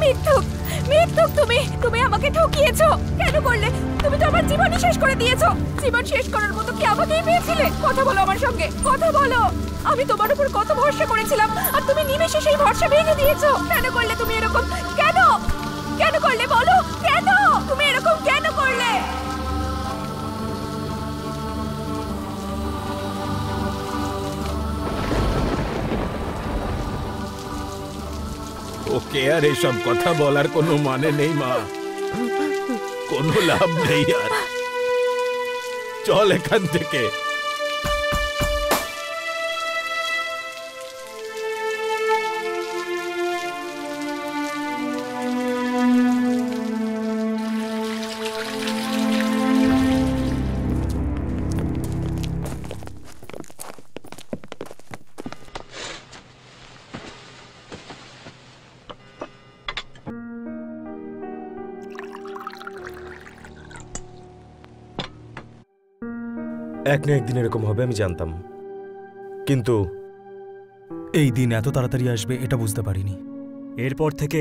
মিথ্যুক, মিথ্যুক, তুমি আমাকে ঠকিয়েছো। কেন করলে? তুমি তো আমার জীবনই শেষ করে দিয়েছো। জীবন শেষ করার মতো কি আমাকেই পেয়েছিলে? কথা বলো আমার সঙ্গে, কথা বলো। আমি তোমার উপর কত ভরসা করেছিলাম, আর তুমি নিমেষে সেই ভরসা ভেঙে দিয়েছো। কেন করলে তুমি এরকম? কেন কেন করলে বলো? কেন তুমি এরকম কেন করলে? ওকে আর এসব কথা বলার কোনো মানে নেই মা, কোনো লাভ নেই আর। চল এখান থেকে। এক না একদিন এরকম হবে আমি জানতাম, কিন্তু এই দিন এত তাড়াতাড়ি আসবে এটা বুঝতে পারিনি। এরপর থেকে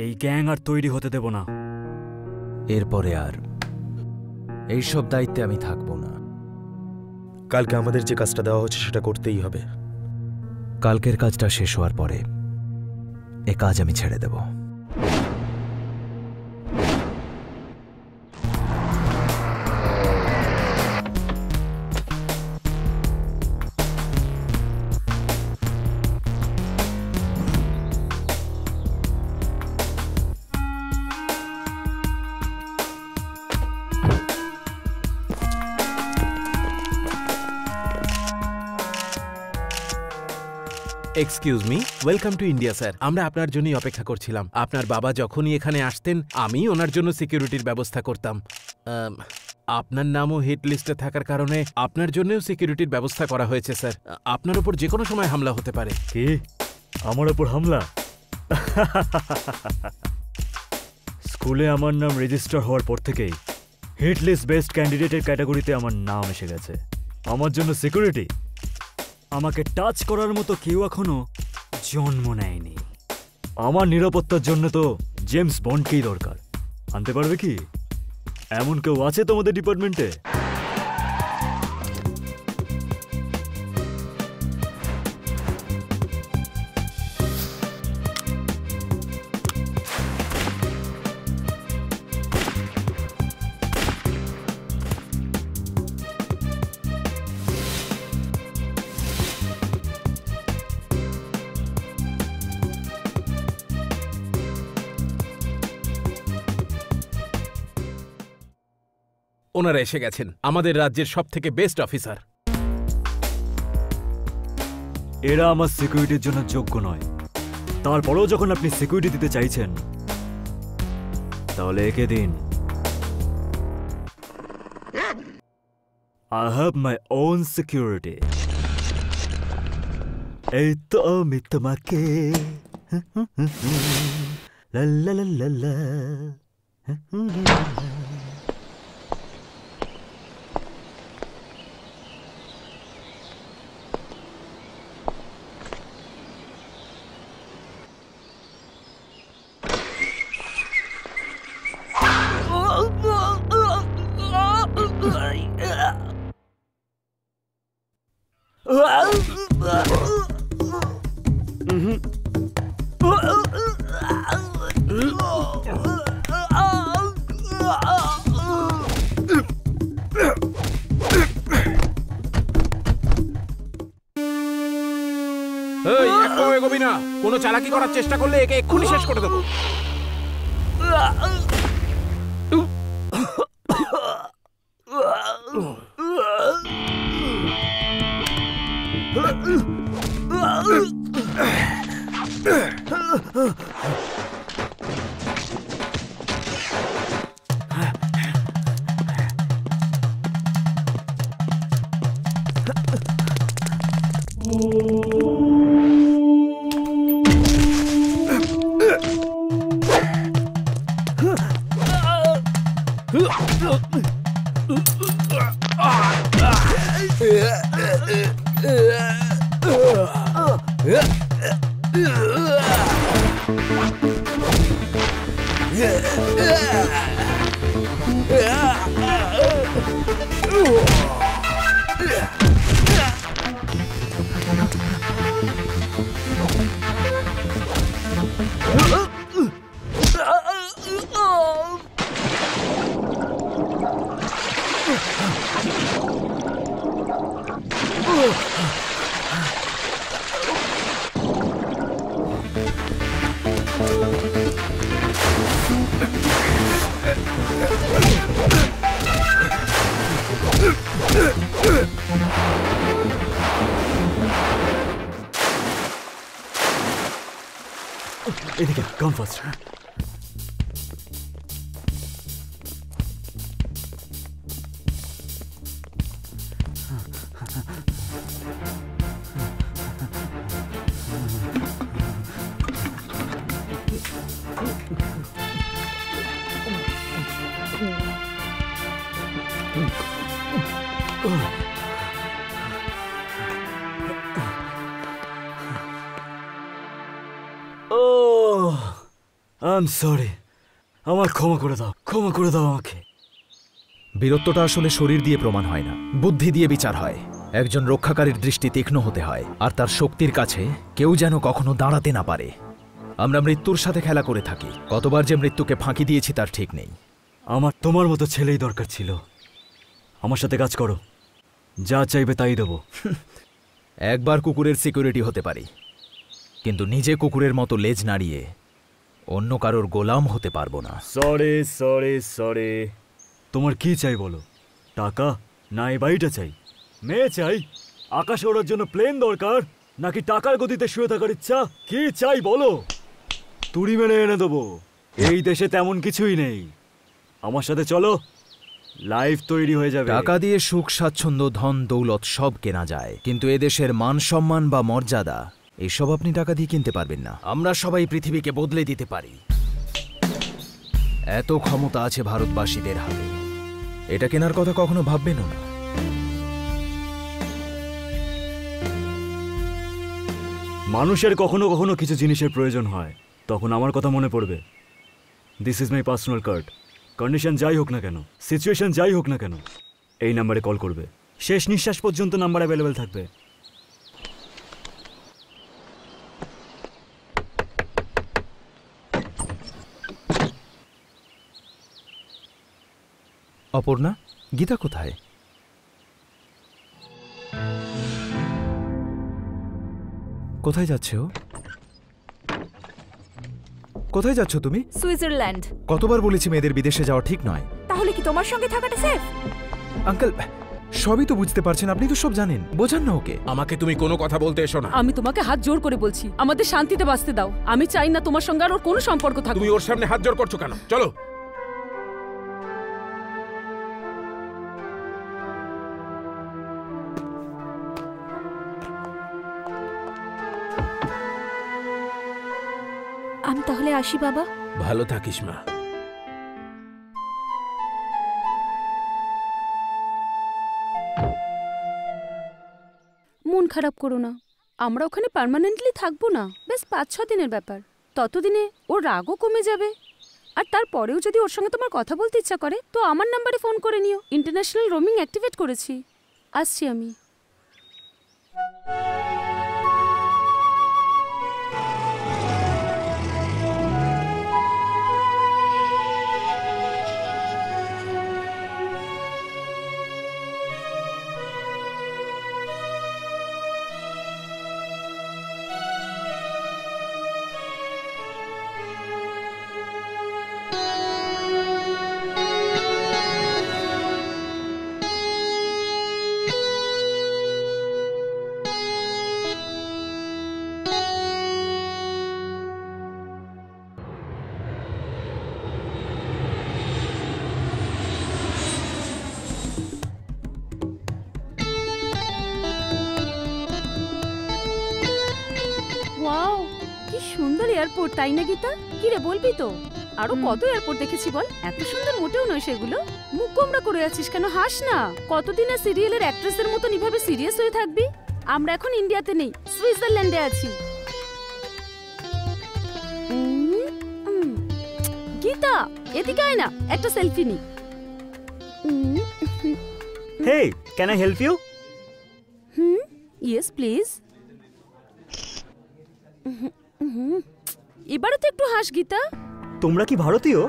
এই গ্যাং আর তৈরি হতে দেব না। এরপরে আর এইসব দায়িত্বে আমি থাকবো না। কালকে আমাদের যে কাজটা দেওয়া হচ্ছে সেটা করতেই হবে। কালকের কাজটা শেষ হওয়ার পরে এ কাজ আমি ছেড়ে দেব। Excuse me, welcome to India sir. আমরা আপনার জন্যই অপেক্ষা করছিলাম। আপনার বাবা যখনই এখানে আসতেন আমি ওনার জন্য সিকিউরিটির ব্যবস্থা করতাম। আপনার নামও হিট লিস্টে থাকার কারণে আপনার জন্যও সিকিউরিটির ব্যবস্থা করা হয়েছে স্যার। আপনার উপর যে কোনো সময় হামলা হতে পারে। কি আমার উপর হামলা? স্কুলে আমার নাম রেজিস্টার হওয়ার পর থেকেই হিট লিস্ট বেস্ট ক্যান্ডিডেটের ক্যাটাগরিতে আমার নাম এসে গেছে। আমার জন্য সিকিউরিটি? আমাকে টাচ করার মতো কেউ এখনো জন্ম নেয়নি। আমার নিরাপত্তার জন্য তো জেমস বন্ডকেই দরকার। আনতে পারবে কি? এমন কেউ আছে তোমাদের ডিপার্টমেন্টে? ওনারা এসে গেছেন, আমাদের রাজ্যের সবথেকে বেস্ট অফিসার। এরা আমার সিকিউরিটির জন্য যোগ্য নয়। তারপরেও যখন আপনি সিকিউরিটি দিতে চাইছেন তাহলে একে দিন। I have my own security. এই তো আমি তোমাকে লা লা লা লা লা। এগোবি না, কোনো চালাকি করার চেষ্টা করলে একে এক্ষুনি শেষ করে দেবো। এদিকে কাম ফাস্ট। আই এম সরি, আমার ক্ষমা করে দাও, ক্ষমা করে দাও আমাকে। বীরত্বটা আসলে শরীর দিয়ে প্রমাণ হয় না, বুদ্ধি দিয়ে বিচার হয়। একজন রক্ষাকারীর দৃষ্টি তীক্ষ্ণ হতে হয়, আর তার শক্তির কাছে কেউ যেন কখনো দাঁড়াতে না পারে। আমরা মৃত্যুর সাথে খেলা করে থাকি, কতবার যে মৃত্যুকে ফাঁকি দিয়েছি তার ঠিক নেই। আমার তোমার মতো ছেলেই দরকার ছিল। আমার সাথে কাজ করো, যা চাইবে তাই দেবো। একবার কুকুরের সিকিউরিটি হতে পারি, কিন্তু নিজে কুকুরের মতো লেজ নাড়িয়ে অন্য কারোর গোলাম হতে পারবো না। Sorry sorry sorry. তোমার কি চাই বলো? টাকা না এই বাড়িটা চাই? মেয়ে চাই? আকাশে ওড়ার জন্য প্লেন দরকার, নাকি টাকার গতিতে শুয়ে থাকার ইচ্ছা? কি চাই বলো, তুড়ি মেরে এনে দেবো। এই দেশে তেমন কিছুই নেই। আমার সাথে চলো, লাইফ তৈরি হয়ে যাবে। টাকা দিয়ে সুখ, স্বাচ্ছন্দ্য, ধন দৌলত সব কেনা যায়, কিন্তু এদেশের মান সম্মান বা মর্যাদা এসব আপনি টাকা দিয়ে কিনতে পারবেন না। আমরা সবাই পৃথিবীকে বদলে দিতে পারি, এত ক্ষমতা আছে ভারতবাসীদের হাতে। এটা কেনার কথা কখনো ভাববেনও না। মানুষের কখনো কখনো কিছু জিনিসের প্রয়োজন হয়, তখন আমার কথা মনে পড়বে। This is my personal card. Condition যাই হোক না কেন, সিচুয়েশন যাই হোক না কেন, এই নাম্বারে কল করবে। শেষ নিঃশ্বাস পর্যন্ত নাম্বার অ্যাভেলেবেল থাকবে। অপর্ণা, গীতা কোথায়? কোথায় যাচ্ছে ও? কোথায় যাচ্ছ তুমি? সুইজারল্যান্ড। কতবার বলেছি মেয়েদের বিদেশে যাওয়া ঠিক নয়। তাহলে কি তোমার সঙ্গে থাকাটা সেফ? আঙ্কেল, সবই তো বুঝতে পারছেন, আপনি তো সব জানেন, বোঝান না ওকে। আমাকে তুমি কোনো কথা বলতে এসো না। আমি তোমাকে হাত জোর করে বলছি, আমাদের শান্তিতে বাঁচতে দাও। আমি চাই না তোমার সঙ্গে আর ওর কোনো সম্পর্ক থাকুক। তুমি ওর সামনে হাত জোর করছো কেন? চলো। আমি তাহলে আসি বাবা। ভালো থাকিস মা। মন খারাপ করো না, আমরা ওখানে পার্মানেন্টলি থাকবো না, বেশ 5-6 দিনের ব্যাপার। ততদিনে ওর রাগও কমে যাবে। আর তারপরেও যদি ওর সঙ্গে তোমার কথা বলতে ইচ্ছা করে তো আমার নাম্বারে ফোন করে নিও। ইন্টারন্যাশনাল রোমিং অ্যাক্টিভেট করেছি। আসছি আমি। ওয়াও, কি সুন্দর এয়ারপোর্ট, তাই না গীতা? কি রে, বলবি তো? আরো কত এয়ারপোর্ট দেখেছি বল, এত সুন্দর মোটেও নয় সেগুলো। মুখ গোমড়া করে আছিস কেন? হাস না। কতদিন আর সিরিয়ালের অ্যাক্ট্রেসের মতন এভাবে সিরিয়াস হয়ে থাকবি? আমরা এখন ইন্ডিয়াতে নেই, সুইজারল্যান্ডে আছি। গীতা, এদিকে আয় না, একটা সেলফি নি। Hey, can I help you? Yes please. এবারে তো একটু হাস গীতা। তোমরা কি ভারতীয়?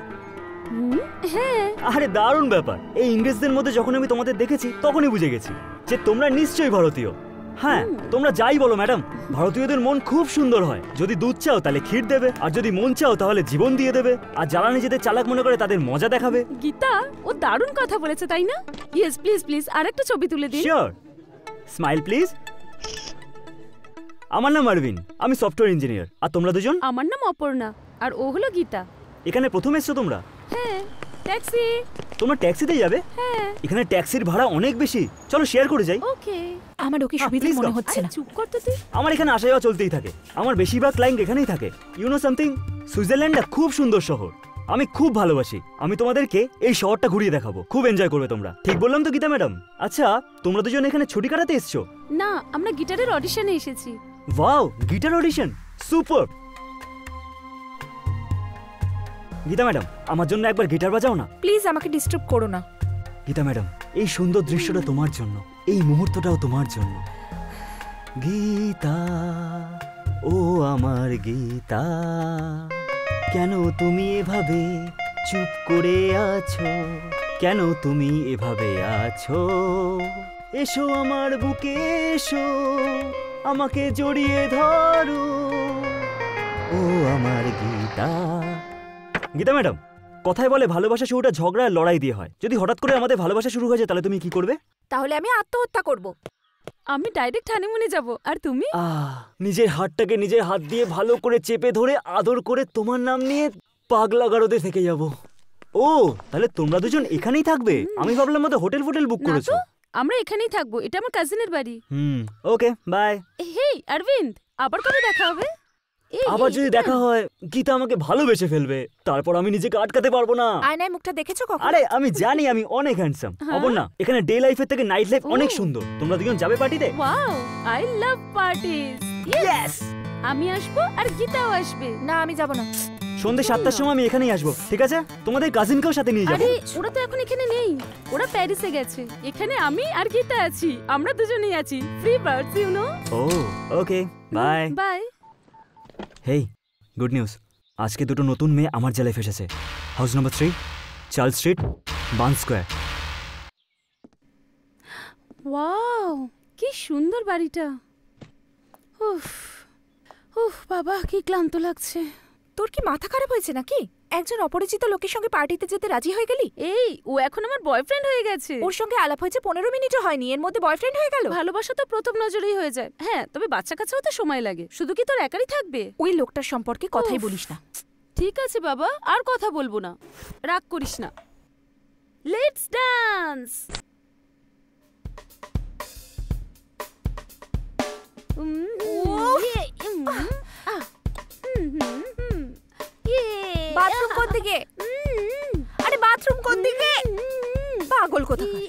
হ্যাঁ। আরে দারুণ ব্যাপার। এই ইংরেজদের মধ্যে যখন আমি তোমাদের দেখেছি তখনই বুঝে গেছি যে তোমরা নিশ্চয়ই ভারতীয়। হ্যাঁ, তোমরা যাই বলো ম্যাডাম, ভারতীয়দের মন খুব সুন্দর হয়। যদি দুধ চাও তাহলে ক্ষীর দেবে, আর যদি মন চাও তাহলে জীবন দিয়ে দেবে, আর যারা নিজেদের চালাক মনে করে তাদের মজা দেখাবে। গীতা, ও দারুণ কথা বলেছে তাই না? ইয়েস প্লিজ প্লিজ, আরেকটা ছবি তুলে দিন। Sure, smile please. আমার নাম অরবিন্দ, আমি সফটওয়্যার ইঞ্জিনিয়ার। আর তোমরা দুজন? আমার নাম অপর্ণা, আর ও হলো গীতা। এখানে প্রথম এসছো তোমরা? হ্যাঁ। ট্যাক্সি। তোমরা ট্যাক্সিতে যাবে? হ্যাঁ। এখানে ট্যাক্সির ভাড়া অনেক বেশি, চলো শেয়ার করে যাই। ওকে। আমার ওকে সুবিধা please মনে go. হচ্ছে না। চুপ কর তো তুই। আমার এখানে আসা যাওয়া চলতেই থাকে। আমার বেশিরভাগ ক্লায়েন্ট এখানেই থাকে। ইউ নো সামথিং, সুইজারল্যান্ডটা খুব সুন্দর শহর, আমি খুব ভালোবাসি। আমি তোমাদেরকে এই শহরটা ঘুরিয়ে দেখাবো, খুব এনজয় করবে তোমরা। ঠিক বললাম তো গীতা ম্যাডাম? আচ্ছা, তোমরা দুজন এখানে ছুটি কাটাতে এসছো? না, আমরা গিটারের অডিশনে এসেছি। Wow, guitar audition, super. Gita madam, আমার জন্য একবার গিটার বাজাও না। প্লিজ আমাকে ডিস্টার্ব করো না। গীতা ম্যাডাম, এই সুন্দর দৃশ্যটা তোমার জন্য, এই মুহূর্তটাও তোমার জন্য। গীতা, ও আমার গীতা, কেন তুমি এভাবে চুপ করে আছো? কেন তুমি এভাবে আছো? এসো আমার বুকে, এসো আমাকে জড়িয়ে ধরো, ও আমার গীতা। গীতা ম্যাডাম, কথায় বলে ভালোবাসা শুরুটা ঝগড়া আর লড়াই দিয়ে হয়। যদি হঠাৎ করে আমাদের ভালোবাসা শুরু হয়ে যায় তাহলে তুমি কি করবে? তাহলে আমি আত্মহত্যা করব। আমি ডাইরেক্ট হানিমুনে যাব, আর তুমি? নিজের হাতটাকে নিজের হাত দিয়ে ভালো করে চেপে ধরে আদর করে তোমার নাম নিয়ে পাগলা গারদে থেকে যাব। ও, তাহলে তোমরা দুজন এখানেই থাকবে? আমি ভাবলাম মতো হোটেল বুক না করেছো। তো, আমরা এখানেই থাকবো, এটা আমার কাজিনের বাড়ি। ওকে, বাই। হেই অরবিন্দ, আবার কবে দেখা হবে? আবার যদি দেখা হয় গীতা আমাকে ভালোবেসে ফেলবে, তারপর আমি নিজেকে আটকাতে পারবো না। আয়নায় মুখটা দেখেছো কখন? আরে আমি জানি আমি অনেক হ্যান্ডসাম। অপর্ণা, এখানে ডে লাইফের থেকে নাইট লাইফ অনেক সুন্দর। তোমরা দুজন যাবে পার্টিতে? Wow, I love parties. Yes. আমি আসবো আর গীতাও আসবে। না, আমি যাব না। সন্ধ্যে 7টার সময় আমি এখানেই আসবো, ঠিক আছে? তোমাদের কাজিনকেও সাথে নিয়ে যাবো। আরে ওরা তো এখন এখানে নেই, ওরা প্যারিসে গেছে। এখানে আমি আর গীতা আছি, আমরা দুজনেই আছি। Free birds, you know. Oh, okay, bye. Bye. Hey, good news. আজকে দুটো নতুন মেয়ে আমার জেলায় ফেসেছে। House number 3, Charles street, Burn square. Wow, কি সুন্দর বাড়িটা। উফ উফ বাবা, কি ক্লান্ত লাগছে। তোর কি মাথা খারাপ হয়েছে নাকি? একজন অপরিচিত লোকের সঙ্গে পার্টিতে যেতে রাজি হয়ে গেলি? এই, ও এখন আমার বয়ফ্রেন্ড হয়ে গেছে। ওর সঙ্গে আলাপ হয়েছে 15 মিনিটও হয়নি, এর মধ্যে বয়ফ্রেন্ড হয়ে গেল? ভালোবাসা তো প্রথম নজরেই হয়ে যায়। হ্যাঁ, তবে বাচ্চা কাচ্চাও তো সময় লাগে। শুধু কি তোর একারই থাকবে? ওই লোকটার সম্পর্কে কথাই উফ। বলিস না। ঠিক আছে বাবা, আর কথা বলবো না, রাগ করিস না। Let's dance. বাথরুম কোন দিকে? আরে বাথরুম কোন দিকে? পাগল কোথাকার।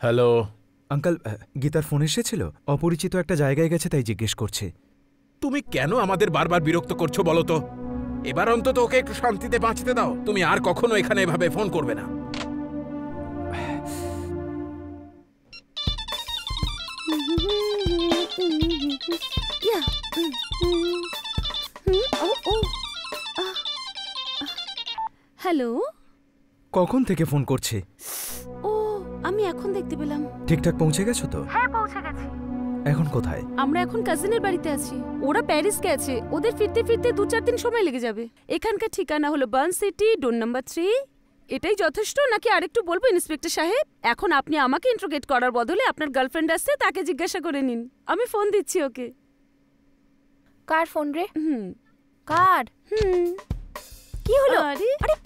হ্যালো। আঙ্কেল, গীতার ফোন এসেছিল। অপরিচিত একটা জায়গায় গেছে, তাই জিজ্ঞেস করছে। তুমি কেন আমাদের বারবার বিরক্ত করছো বলো তো? এবার অন্তত ওকে একটু শান্তিতে বাঁচতে দাও। তুমি আর কখনো এখানে এভাবে ফোন করবে না। হ্যালো। কখন থেকে ফোন করছে? ও, আমি এখন দেখতে পেলাম। ঠিকঠাক পৌঁছে গেছো তো? হ্যাঁ, পৌঁছে গেছি। এখন কোথায়? আমরা এখন কাজিনের বাড়িতে আছি। ওরা প্যারিস গেছে, ওদের ফিরতে ফিরতে 2-4 দিন সময় লেগে যাবে। এখানকার ঠিকানা হলো বার্ন সিটি, ডোর নাম্বার 3। এটাই যথেষ্ট নাকি আরেকটু বলবো ইন্সপেক্টর সাহেব? এখন আপনি আমাকে ইন্ট্রোগেট করার বদলে আপনার গার্লফ্রেন্ড আসছে, তাকে জিজ্ঞাসা করে নিন। আমি ফোন দিচ্ছি ওকে। কার ফোন রে? হুম। কার? কি হলো? আরে আরে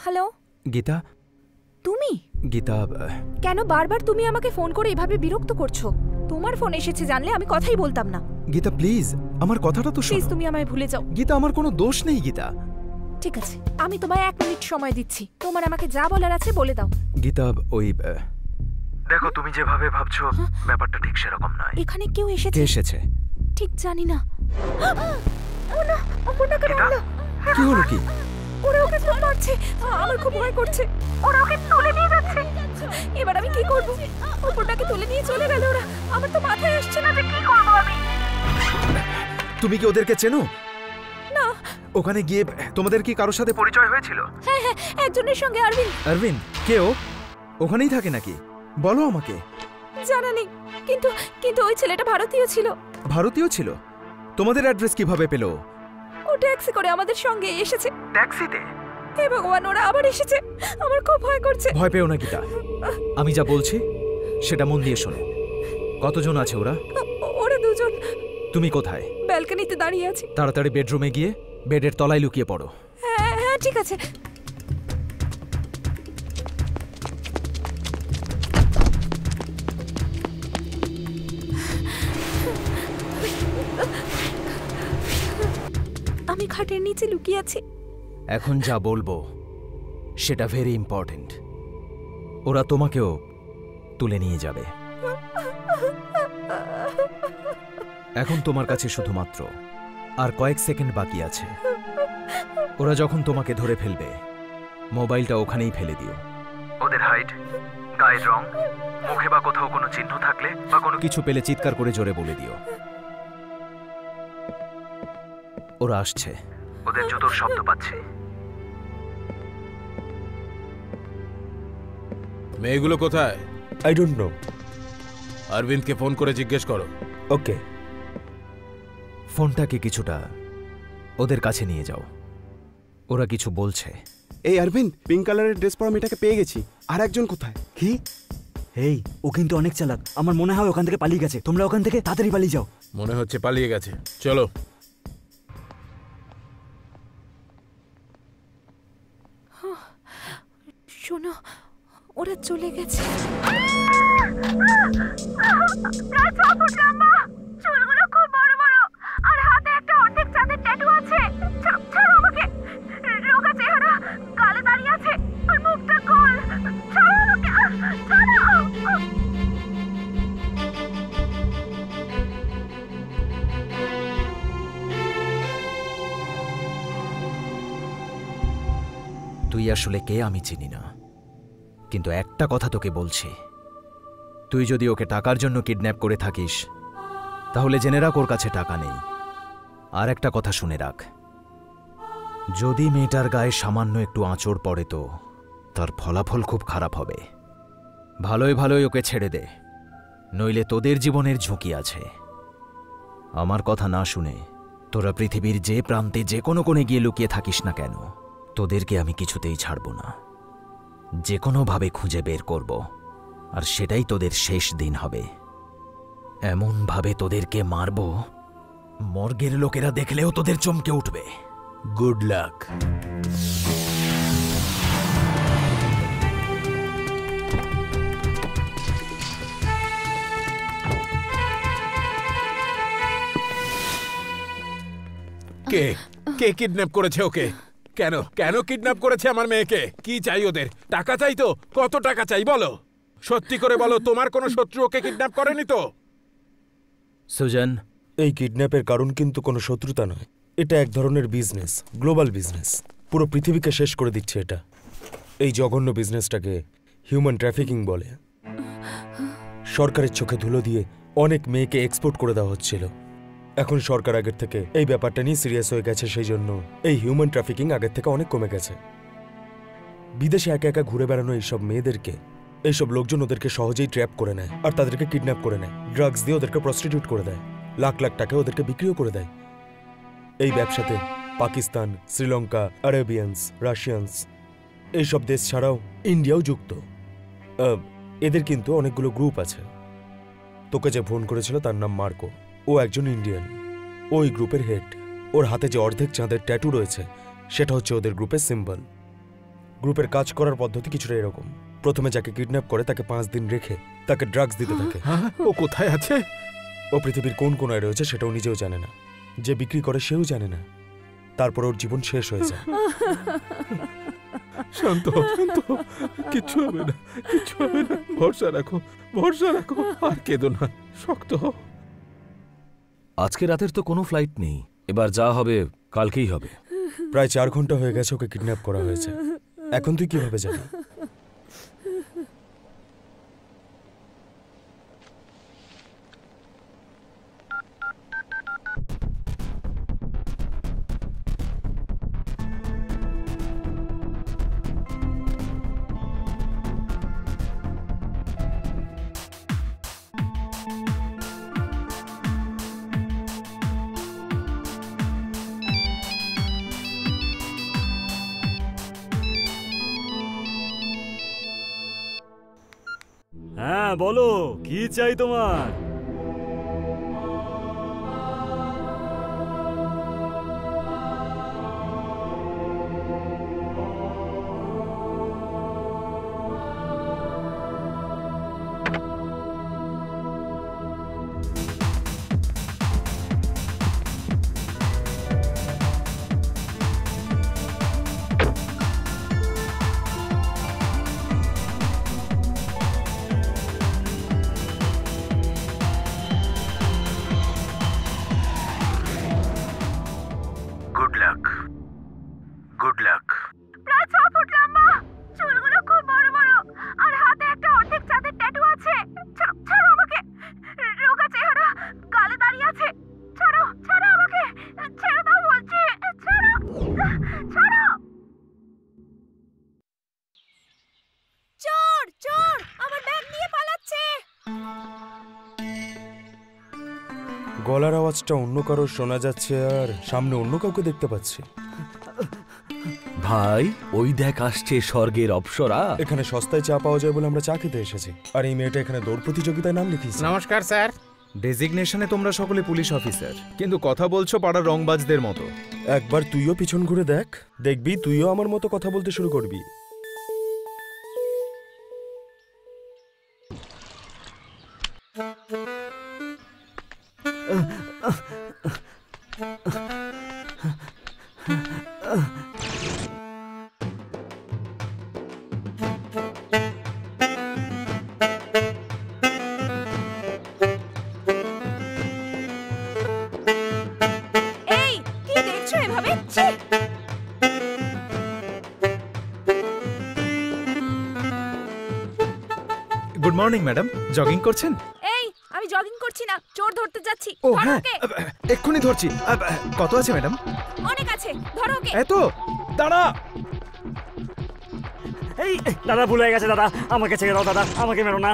হ্যালো। গীতা, তুমি গীতা, কেন বারবার তুমি আমাকে ফোন করে এভাবে বিরক্ত করছো? তোমার ফোন এসেছে জানলে আমি কথাই বলতাম না। গীতা প্লিজ আমার কথাটা তো প্লিজ শোনো। তুমি আমায় ভুলে যাও। গীতা আমার কোনো দোষ নেই গীতা। ঠিক আছে, আমি তোমায় 1 মিনিট সময় দিচ্ছি। তোমার আমাকে যা বলার আছে বলে দাও। গীতা ওই দেখো, তুমি যেভাবে ভাবছো ব্যাপারটা ঠিক সেরকম নয়। এখানে কেউ কে এসেছে? এসেছে? ঠিক জানি না। ও না, অপর্ণা কেন হলো? কি হলো কি? ওরা ওকে খুব মারছে। আমার খুব ভয় করছে। ওরা ওকে তুলে নিয়ে যাচ্ছে। এবার আমি কি করব? অপর্ণাকে তুলে নিয়ে চলে গেল ওরা। আমার তো মাথায় আসছে না যে কি করব আমি। তুমি কি ওদেরকে চেনো? না। ওখানে গিয়ে তোমাদের কি কারোর সাথে পরিচয় হয়েছিল? হ্যাঁ হ্যাঁ, একজনের সঙ্গে আরবিন। অরবিন্দ কে ও? ওখানেই থাকে নাকি? বলো আমাকে। জানা নেই, কিন্তু কিন্তু ওই ছেলেটা ভারতীয় ছিল। ভারতীয় ছিল? তোমাদের অ্যাড্রেস কিভাবে পেলো? ও ট্যাক্সি করে আমাদের সঙ্গে এসেছে। ট্যাক্সিতে? হে ভগবান, ওরা আবার এসেছে। আমার খুব ভয় করছে। ভয় পেও না গীতা, আমি যা বলছি সেটা মন দিয়ে শোনো। কতজন আছে ওরা? ওরা দুজন। তুমি কোথায়? ব্যালকনিতে দাঁড়িয়ে আছি। তাড়াতাড়ি বেডরুমে গিয়ে বেডের তলায় লুকিয়ে পড়ো। হ্যাঁ হ্যাঁ, ঠিক আছে। আমি খাটের নিচে লুকিয়ে আছি। এখন যা বলবো সেটা ভেরি ইম্পর্টেন্ট। ওরা তোমাকেও তুলে নিয়ে যাবে। এখন তোমার কাছে শুধুমাত্র আর কয়েক সেকেন্ড বাকি আছে। ওরা যখন তোমাকে ধরে ফেলবে, মোবাইলটা ওখানেই ফেলে দিও। ওদের হাইট, গায়ের রং, মুখে বা কোথাও কোনো চিহ্ন থাকলে বা কোনো কিছু পেলে চিৎকার করে জোরে বলে দিও। ওরা আসছে, ওদের জুতোর শব্দ পাচ্ছি। মেয়েগুলো কোথায়? I don't know. অরবিন্দকে ফোন করে জিজ্ঞেস করো। ওকে। ফোনটাকে কিছুটা ওদের কাছে নিয়ে যাও। ওরা কিছু বলছে। এই অরবিন্দ, পিঙ্ক কালারের ড্রেস পরা মেয়েটাকে পেয়ে গেছি। আর একজন কোথায়? কি? এই ও কিন্তু অনেক চালাক। আমার মনে হয় ওখান থেকে পালিয়ে গেছে। তোমরা ওখান থেকে তাড়াতাড়ি পালিয়ে যাও। মনে হচ্ছে পালিয়ে গেছে। চলো। শোনো, ওরা চলে গেছে। চুলগুলো খুব বড় বড় আর হাতে একটা অর্ধেক চাঁদের ট্যাটু আছে। ছাড়ো আমাকে। রোগা চেহারা, গালে দাঁড়িয়ে আছে আর মুখটা গোল। ছাড়ো আমাকে, ছাড়ো। তুই আসলে কে আমি চিনি না, কিন্তু একটা কথা তোকে বলছি। তুই যদি ওকে টাকার জন্য কিডন্যাপ করে থাকিস তাহলে জেনে রাখ ওর কাছে টাকা নেই। আর একটা কথা শুনে রাখ, যদি মেয়েটার গায়ে সামান্য একটু আঁচড় পড়ে তো তার ফলাফল খুব খারাপ হবে। ভালোই ভালোই ওকে ছেড়ে দে, নইলে তোদের জীবনের ঝুঁকি আছে। আমার কথা না শুনে তোরা পৃথিবীর যে প্রান্তে যে কোনো কোণে গিয়ে লুকিয়ে থাকিস না কেন, তোদেরকে আমি কিছুতেই ছাড়ব না। যে কোনোভাবে খুঁজে বের করব, আর সেটাই তোদের শেষ দিন হবে। এমনভাবে তোদেরকে মারব, মর্গের লোকেরা দেখলেও তোদের চমকে উঠবে। Good luck. কে কে কিডন্যাপ করেছে ওকে? কেন কেন কিডন্যাপ করেছে আমার মেয়েকে? কি চাই ওদের? টাকা চাই তো? কত টাকা চাই বলো? সত্যি করে বলো, তোমার কোনো শত্রু ওকে কিডন্যাপ করেনি তো? সুজন, এই কিডন্যাপের কারণ কিন্তু কোনো শত্রুতা নয়। এটা এক ধরনের বিজনেস, গ্লোবাল বিজনেস। পুরো পৃথিবীকে শেষ করে দিচ্ছে এটা। এই জঘন্য বিজনেসটাকে হিউম্যান ট্রাফিকিং বলে। সরকারের চোখে ধুলো দিয়ে অনেক মেয়েকে এক্সপোর্ট করে দেওয়া হচ্ছিল। এখন সরকার আগের থেকে এই ব্যাপারটা নিয়ে সিরিয়াস হয়ে গেছে, সেই জন্য এই হিউম্যান ট্রাফিকিং আগের থেকে অনেক কমে গেছে। বিদেশে একা একা ঘুরে বেড়ানো এইসব মেয়েদেরকে এইসব লোকজন ওদেরকে সহজেই ট্র্যাপ করে নেয় আর তাদেরকে কিডন্যাপ করে নেয়। ড্রাগস দিয়ে ওদেরকে প্রস্টিটিউট করে দেয়, লাখ লাখ টাকা ওদেরকে বিক্রিও করে দেয়। এই ব্যবসাতে পাকিস্তান, শ্রীলঙ্কা, আরেবিয়ানস, রাশিয়ানস এইসব দেশ ছাড়াও ইন্ডিয়াও যুক্ত। এদের কিন্তু অনেকগুলো গ্রুপ আছে। তোকে যে ফোন করেছিল তার নাম মার্কো। ও একজন ইন্ডিয়ান, ওই গ্রুপের হেড। ওর হাতে যে অর্ধেক চাঁদের ট্যাটু রয়েছে সেটা হচ্ছে ওদের গ্রুপের সিম্বল। গ্রুপের কাজ করার পদ্ধতি কিছুটা এরকম। প্রথমে যাকে কিডন্যাপ করে তাকে 5 দিন রেখে তাকে ড্রাগস দিতে থাকে। হ্যাঁ, ও কোথায় আছে? ও পৃথিবীর কোন কোনায় রয়েছে সেটাও নিজেও জানে না, যে বিক্রি করে সেও জানে না। তারপর ওর জীবন শেষ হয়ে যায়। শান্ত হও, শান্ত হও। কিচ্ছু হবে না, কিচ্ছু হবে না। ভরসা রাখো, ভরসা রাখো। আর কেঁদো না, শক্ত হও। আজকে রাতের তো কোনো ফ্লাইট নেই, এবার যা হবে কালকেই হবে। প্রায় 4 ঘন্টা হয়ে গেছে ওকে কিডন্যাপ করা হয়েছে। এখন তুই কিভাবে যাবি? হ্যাঁ বলো, কি চাই তোমার? Good luck, good luck. প্রায় 6 ফুট লম্বা, চুলগুলো খুব বড় বড়, আর হাতে একটা অর্ধেক চাঁদের ট্যাটু আছে। ছাড়ো আমাকে, রোগা চেহারা, গালে দাঁড়িয়ে আছে। ছাড়ো, ছাড়ো আমাকে, ছেড়ে দাও বলছি, ছাড়ো, ছাড়ো। চোর, চোর, আমার ব্যাগ নিয়ে পালাচ্ছে। গলার আওয়াজটা অন্য কারোর শোনা যাচ্ছে আর সামনে অন্য কাউকে দেখতে পাচ্ছি। ভাই ওই দেখ আসছে স্বর্গের অপ্সরা। এখানে সস্তায় চা পাওয়া যায় বলে আমরা চা খেতে এসেছি, আর এই মেয়েটা এখানে দৌড় প্রতিযোগিতায় নাম লিখিয়েছে। নমস্কার স্যার। ডেজিগনেশনে তোমরা সকলে পুলিশ অফিসার, কিন্তু কথা বলছো পাড়ার রংবাজদের মতো। একবার তুইও পিছন ঘুরে দেখ, দেখবি তুইও আমার মতো কথা বলতে শুরু করবি। এই, কি দেখছো এভাবে? ছি! গুড মর্নিং ম্যাডাম, জগিং করছেন? এই, আমি জগিং করছি না, চোর ধরতে যাচ্ছি। ও ধরো হ্যাঁ, ওকে। এক্ষুনি ধরছি। কত আছে ম্যাডাম? অনেক আছে, ধরো ওকে। এত? দাঁড়া। এই দাদা, ভুল হয়ে গেছে দাদা, আমাকে ছেড়ে দাও দাদা, আমাকে মেরো না।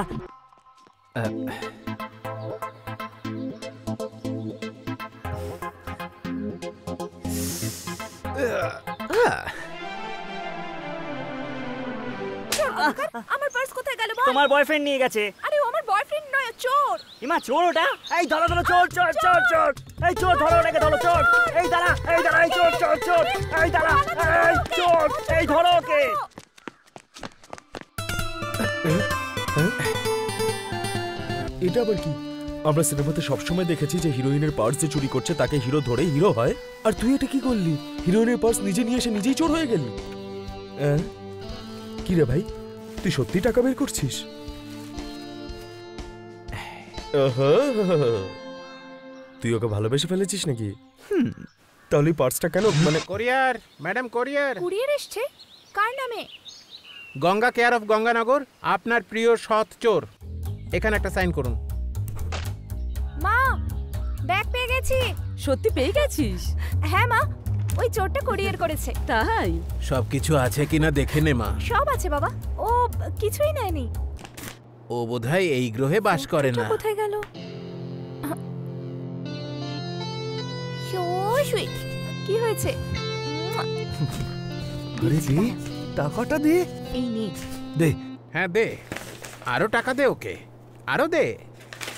আমার পার্স কোথায় গেল বল? তোমার বয়ফ্রেন্ড নিয়ে গেছে। আরে ও আমার বয়ফ্রেন্ড নয়, চোর। ইমা চোর ওটা। এই ধরো ধরো, চোর চোর চোর চোর। এই চোর, ধরো ওটাকে, ধরো চোর। এই দাঁড়া, এই দাঁড়া, এই চোর চোর চোর। এই দাঁড়া, এই চোর, এই ধরো ওকে। এটা আবার কি? আমরা সিনেমাতে সবসময় দেখেছি যে হিরোইনের পার্স যে চুরি করছে তাকে হিরো ধরে হিরো হয়, আর তুই এটা কি করলি? হিরোইনের পার্স নিজে নিয়ে এসে নিজেই চোর হয়ে গেলি। কি রে ভাই, তুই সত্যি টাকা বের করছিস? তুই ওকে ভালোবেসে ফেলেছিস নাকি? তাহলে পার্সটা কেন মানে? কোরিয়ার ম্যাডাম, কোরিয়ার। কুরিয়ার এসছে? কার নামে? গঙ্গা কেয়ার অফ গঙ্গানগর, আপনার প্রিয় সৎ চোর। এখানে একটা সাইন করুন। মা, ব্যাগ পেয়ে গেছি। সত্যি পেয়ে গেছিস? হ্যাঁ মা, ওই চোরটা কুরিয়ার করেছে। তাই? সবকিছু আছে কিনা দেখে নে মা। সব আছে বাবা, ও কিছুই নেয়নি। ও বোধহয় এই গ্রহে বাস করে না। কোথায় গেল? কি হয়েছে? আরে দে, টাকাটা দে। এই নে। দে। হ্যাঁ দে, আরো টাকা দে ওকে, আরো দে।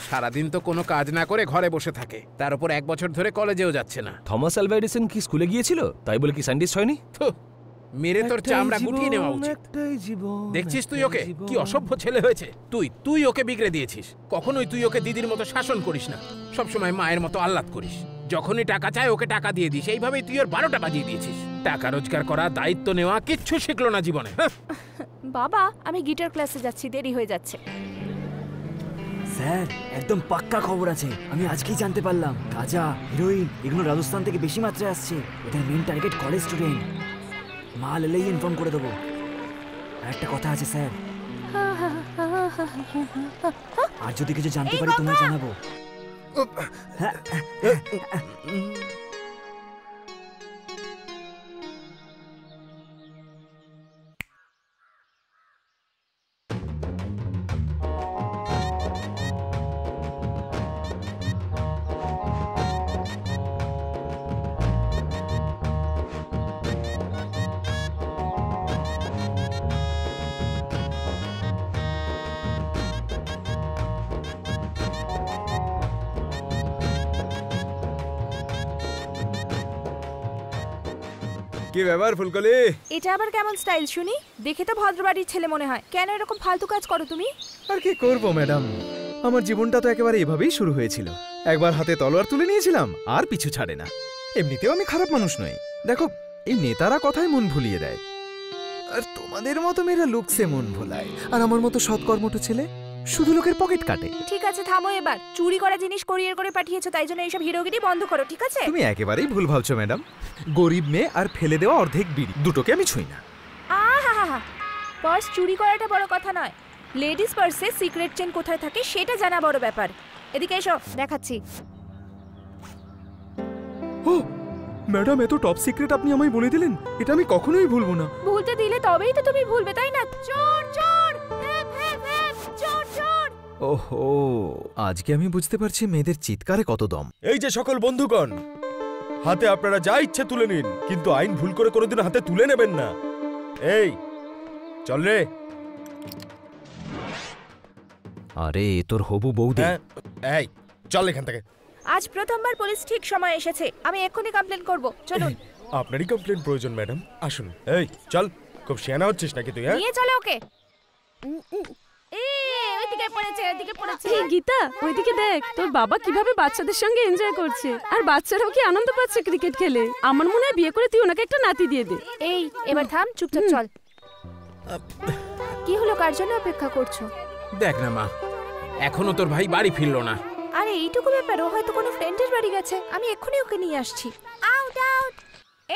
সারাদিন তো কোনো কাজ না করে ঘরে বসে থাকে, তার উপর 1 বছর ধরে কলেজেও যাচ্ছে না। থমাস আলভা এডিসন কি স্কুলে গিয়েছিল? তাই বলে কি সায়েন্টিস্ট হয়নি? থু, মেরে তোর চামড়া গুটিয়ে নেওয়া উচিত। দেখছিস তুই ওকে কি অসভ্য ছেলে হয়েছে। তুই ওকে বিগড়ে দিয়েছিস। কখনোই তুই ওকে দিদির মতো শাসন করিস না, সবসময় মায়ের মতো আহ্লাদ করিস। যখনই টাকা চায় ওকে টাকা দিয়ে দিস, এইভাবেই তুই ওর 12টা বাজিয়ে দিয়েছিস। টাকা রোজগার করা, দায়িত্ব নেওয়া কিচ্ছু শিখলো না জীবনে। বাবা আমি গিটার ক্লাসে যাচ্ছি, দেরি হয়ে যাচ্ছে। স্যার একদম পাক্কা খবর আছে, আমি আজকেই জানতে পারলাম। গাঁজা, হিরোইন এগুলো রাজস্থান থেকে বেশি মাত্রায় আসছে। ওদের মেন টার্গেট কলেজ স্টুডেন্ট। মাল এলেই ইনফর্ম করে দেবো। আর একটা কথা আছে স্যার, আর যদি কিছু জানতে পারি তোমায় জানাবো। কি ব্যাপার ফুলকলি? এটা আবার কেমন স্টাইল শুনি? দেখে তো ভদ্রবাড়ির ছেলে মনে হয়। কেন এরকম ফালতু কাজ করো তুমি? আর কি করব ম্যাডাম, আমার জীবনটা তো একেবারে এভাবেই শুরু হয়েছিল। একবার হাতে তলোয়ার তুলে নিয়েছিলাম, আর পিছু ছাড়ে না। এমনিতেও আমি খারাপ মানুষ নই। দেখো, এই নেতারা কথায় মন ভুলিয়ে দেয়, আর তোমাদের মতো মেয়েরা লুকসে মন ভোলায়। আর আমার মতো সৎকর্মঠ ছেলে শুধু লোকের পকেট কাটে। ঠিক আছে থামো এবার। চুরি করা জিনিস কোরিয়ার করে পাঠিয়েছো, তাই জন্য এইসব হিরোগিরি বন্ধ করো, ঠিক আছে? তুমি একেবারেই ভুল ভাবছো ম্যাডাম। গরিব মেয়ে আর ফেলে দেওয়া অর্ধেক বিড়ি, দুটোকে আমি ছুঁই না। আহা, পার্স চুরি করাটা বড় কথা নয়। লেডিস পার্সে সিক্রেট চেন কোথায় থাকে সেটা জানা বড় ব্যাপার। এদিকে এসো, দেখাচ্ছি। ও ম্যাডাম, এত টপ সিক্রেট আপনি আমায় বলে দিলেন, এটা আমি কখনোই ভুলবো না। ভুলতে দিলে তবেই তো তুমি ভুলবে, তাই না? চোর চোর, হেপ হেপ হেপ, চোর চোর। ওহো, আজকে আমি বুঝতে পারছি মেয়েদের চিৎকারে কত দম। এই যে সকল বন্ধুগণ, হাতে আপনারা যা ইচ্ছে তুলে নিন, কিন্তু আইন ভুল করে কোনোদিন হাতে তুলে নেবেন না। এই চল রে। আরে তোর হবু বৌদি। এই চল এখান থেকে। আজ প্রথমবার পুলিশ ঠিক সময় এসেছে। আমি এক্ষুনি কমপ্লেন করব। চলুন। আপনারই কমপ্লেন প্রয়োজন ম্যাডাম, আসুন। এই চল, খুব শিয়ানা হচ্ছিস নাকি তুই? নিয়ে চলো ওকে। ওইদিকে পড়েছে, ওইদিকে পড়েছে। এই গীতা, ওইদিকে দেখ তোর বাবা কিভাবে বাচ্চাদের সঙ্গে এনজয় করছে, আর বাচ্চারাও কি আনন্দ পাচ্ছে ক্রিকেট খেলে। আমার মনে হয় বিয়ে করে তুই ওনাকে একটা নাতি দিয়ে দে। এই এবার থাম, চুপচাপ চল। কি হলো, কার জন্য অপেক্ষা করছো? দেখ না মা, এখনো তোর ভাই বাড়ি ফিরলো না। আরে এইটুকু ব্যাপার, ও হয়তো কোনো ফ্রেন্ডের বাড়ি গেছে। আমি এক্ষুনি ওকে নিয়ে আসছি। Out out.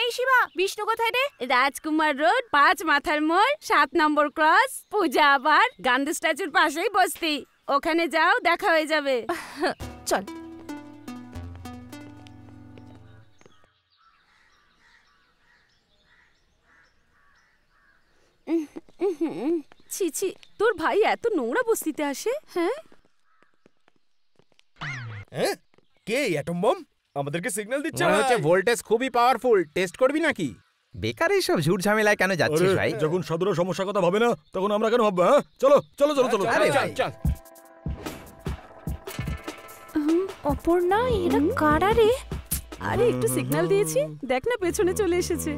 এই শিবা, বিষ্ণু কোথায় রে? রাজকুমার রোড, 5 মাথার মোড়, 7 নম্বর ক্রস, পূজা আবার গান্ধী স্ট্যাচুর পাশেই বসতি। ওখানে যাও, দেখা হয়ে যাবে। চল। ছি ছি, তোর ভাই এত নোংরা বস্তিতে আসে? হ্যাঁ, কে অ্যাটম বম আমাদেরকে সিগন্যাল দিচ্ছে? মনে হচ্ছে ভোল্টেজ খুবই পাওয়ারফুল। টেস্ট করবি নাকি? বেকার এইসব ঝুট ঝামেলায় কেন যাচ্ছিস ভাই? যখন সাধারণ সমস্যার কথা ভাবে না, তখন আমরা কেন ভাববো? হ্যাঁ, চলো চলো চলো চলো। আরে চল চল। অপর্ণা, এরা কারা রে? আরে একটু সিগন্যাল দিয়েছি, দেখ না পেছনে চলে এসেছে।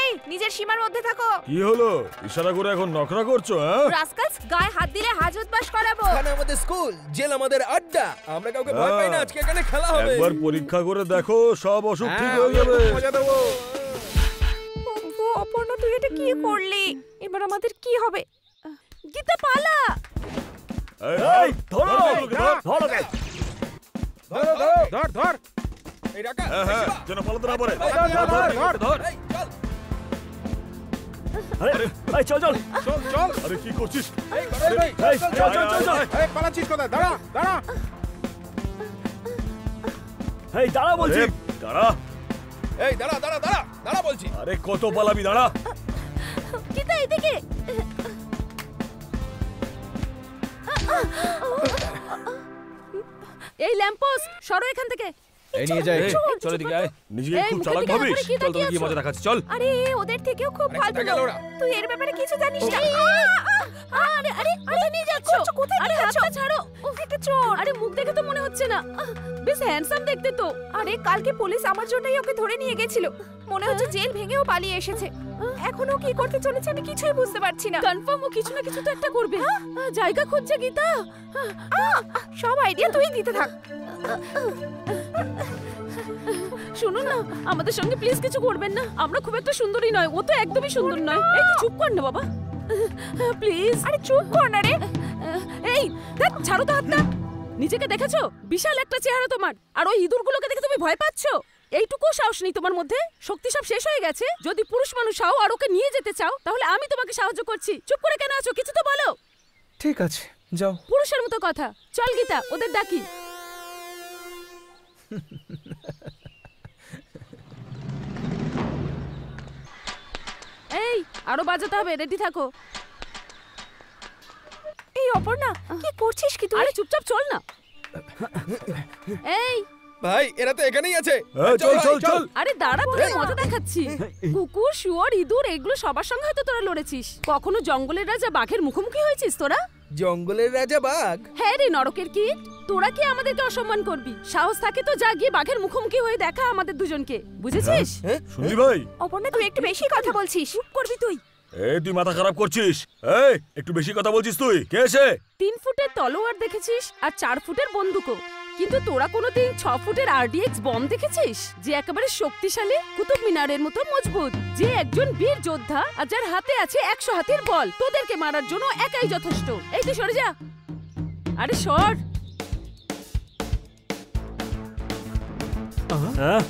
এই নিজের সীমার মধ্যে থাকো। কি হলো, ইশারা করে এখন নখরা করছো? হ্যাঁ, রাস্কালস, গায়ে হাত দিলে হাজত বাস করাবো। এখানে আমাদের স্কুল, জেল আমাদের আড্ডা। আমরা কাউকে ভয় পাই না। আজকে এখানে খেলা হবে। একবার পরীক্ষা করে দেখো, সব অসুখ ঠিক হয়ে যাবে। মজা দেবো। ও অপর্ণা, তুই এটা কি করলি? এবার আমাদের কি হবে? গীতা পালা। এই ধরো, ধরো ধর ধর। এই রাখা। হ্যাঁ, যেন পালাতে না পারে। ধর ধর। এই চল। আরে এই চল চল চল চল। আরে কি করছিস? এই চল চল চল চল। এই পালাচ্ছিস কোথায়? দাঁড়া দাঁড়া। এই দাঁড়া বলছি। দাঁড়া। এই দাঁড়া দাঁড়া দাঁড়া দাঁড়া বলছি। আরে কত পালাবি, দাঁড়া। গীতা এদিকে। এই ল্যাম্পোস্ট, সরো এখান থেকে। এই নিয়ে যাই, চল এদিকে আয়। নিজেকে এই, খুব মুখের চালাক দিকে ভাবিস? করে কি চল তোকে তাকিয়ে গিয়ে মজা আছো? দেখাচ্ছি, চল। আরে ওদের থেকেও খুব ফালতু গেল লোক। ওরা। তুই এর ব্যাপারে কিছু জানিস না। আরে আরে আরে নিয়ে যাচ্ছ কোথায়? আরে হাতটা ছাড়ো। একটা চোর। আরে মুখ দেখে তো মনে হচ্ছে না, বেশ হ্যান্ডসাম দেখতে তো। আরে কালকে পুলিশ আমার জন্যই ওকে ধরে নিয়ে গেছিল, মনে হচ্ছে জেল ভেঙেও পালিয়ে এসেছে। এখনো কি করতে চলেছে আমি কিছুই বুঝতে পারছি না। কনফার্ম ও কিছু না কিছু তো একটা করবে। জায়গা খুঁজছে গীতা। সব আইডিয়া তুই দিতে থাক। শুনুন না, আমাদের সঙ্গে প্লিজ কিছু করবেন না, আমরা খুব একটা সুন্দরী নয়, ও তো একদমই সুন্দর নয়। এই তুই চুপ কর না বাবা, প্লিজ। আরে চুপ কর না রে। এই দেখ, ছাড়ো তো হাতটা। নিজেকে দেখেছো? বিশাল একটা চেহারা তোমার, আর ওই ইঁদুরগুলোকে দেখে তুমি ভয় পাচ্ছো? এইটুকু সাহস নেই তোমার মধ্যে? শক্তি সব শেষ হয়ে গেছে? যদি পুরুষ মানুষ হও আর ওকে নিয়ে যেতে চাও, তাহলে আমি তোমাকে সাহায্য করছি। চুপ করে কেন আছো? কিছু তো বলো। ঠিক আছে, যাও। পুরুষের মতো কথা। চল গীতা, ওদের ডাকি। এই আরো বাজাতে হবে, রেডি থাকো। এই অপর্ণা, কি করছিস কি তুই? আরে চুপচাপ চল না। এই ভাই, এরা তো এখানেই আছে। চল চল চল। আরে দাঁড়া, তোকে মজা দেখাচ্ছি। কুকুর, শুয়োর, ইঁদুর এগুলো সবার সঙ্গে হয়তো তোরা লড়েছিস। কখনো জঙ্গলের রাজা বাঘের মুখোমুখি হয়েছিস তোরা? জঙ্গলের রাজা বাঘ? হ্যাঁ রে নরকের কীট, তোরা কি আমাদেরকে অসম্মান করবি? সাহস থাকে তো যা গিয়ে বাঘের মুখোমুখি হয়ে দেখা আমাদের দুজনকে, বুঝেছিস? শুনলি ভাই? অপর্ণা তুই একটু বেশি কথা বলছিস। চুপ করবি তুই। এই তুই মাথা খারাপ করছিস। এই একটু বেশি কথা বলছিস তুই। কে এসে? 3 ফুটের তলোয়ার দেখেছিস আর 4 ফুটের বন্দুকও, কিন্তু তোরা কোনোদিন 6 ফুটের RDX বম দেখেছিস? যে একেবারে শক্তিশালী, কুতুব মিনারের মতো মজবুত, যে একজন বীর যোদ্ধা আর যার হাতে আছে 100 হাতির বল। তোদেরকে মারার জন্য একাই যথেষ্ট। এই তুই সরে যা। আরে সর। হ্যাঁ হ্যাঁ হ্যাঁ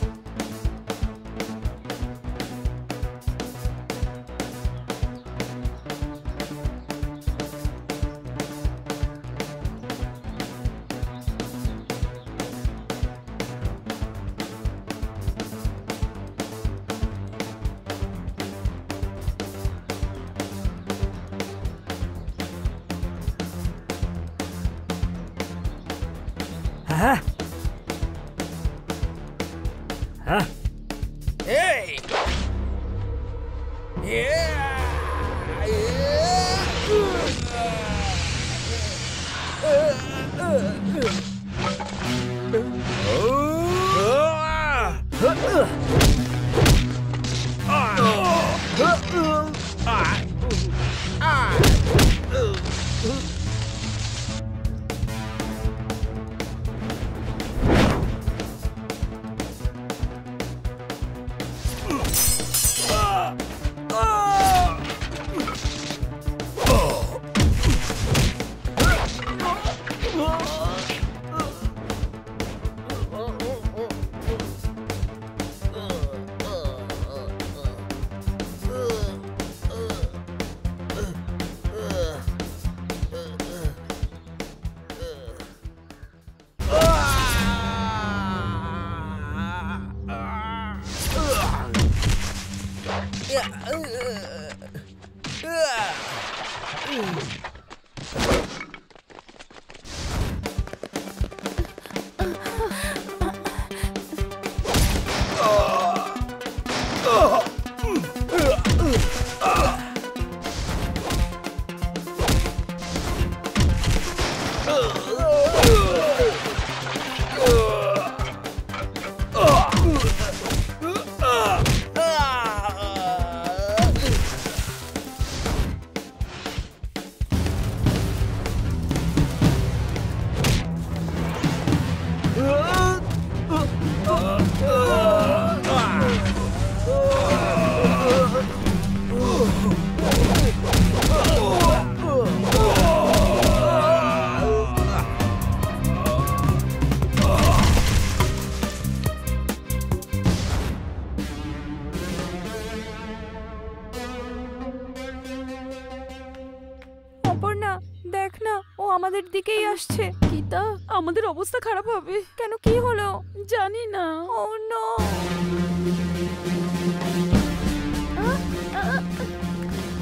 অপর্ণা দেখ না, ও আমাদের দিকেই আসছে। গীতা, আমাদের অবস্থা খারাপ হবে। কেন, কি হলো? জানি না। ও নো।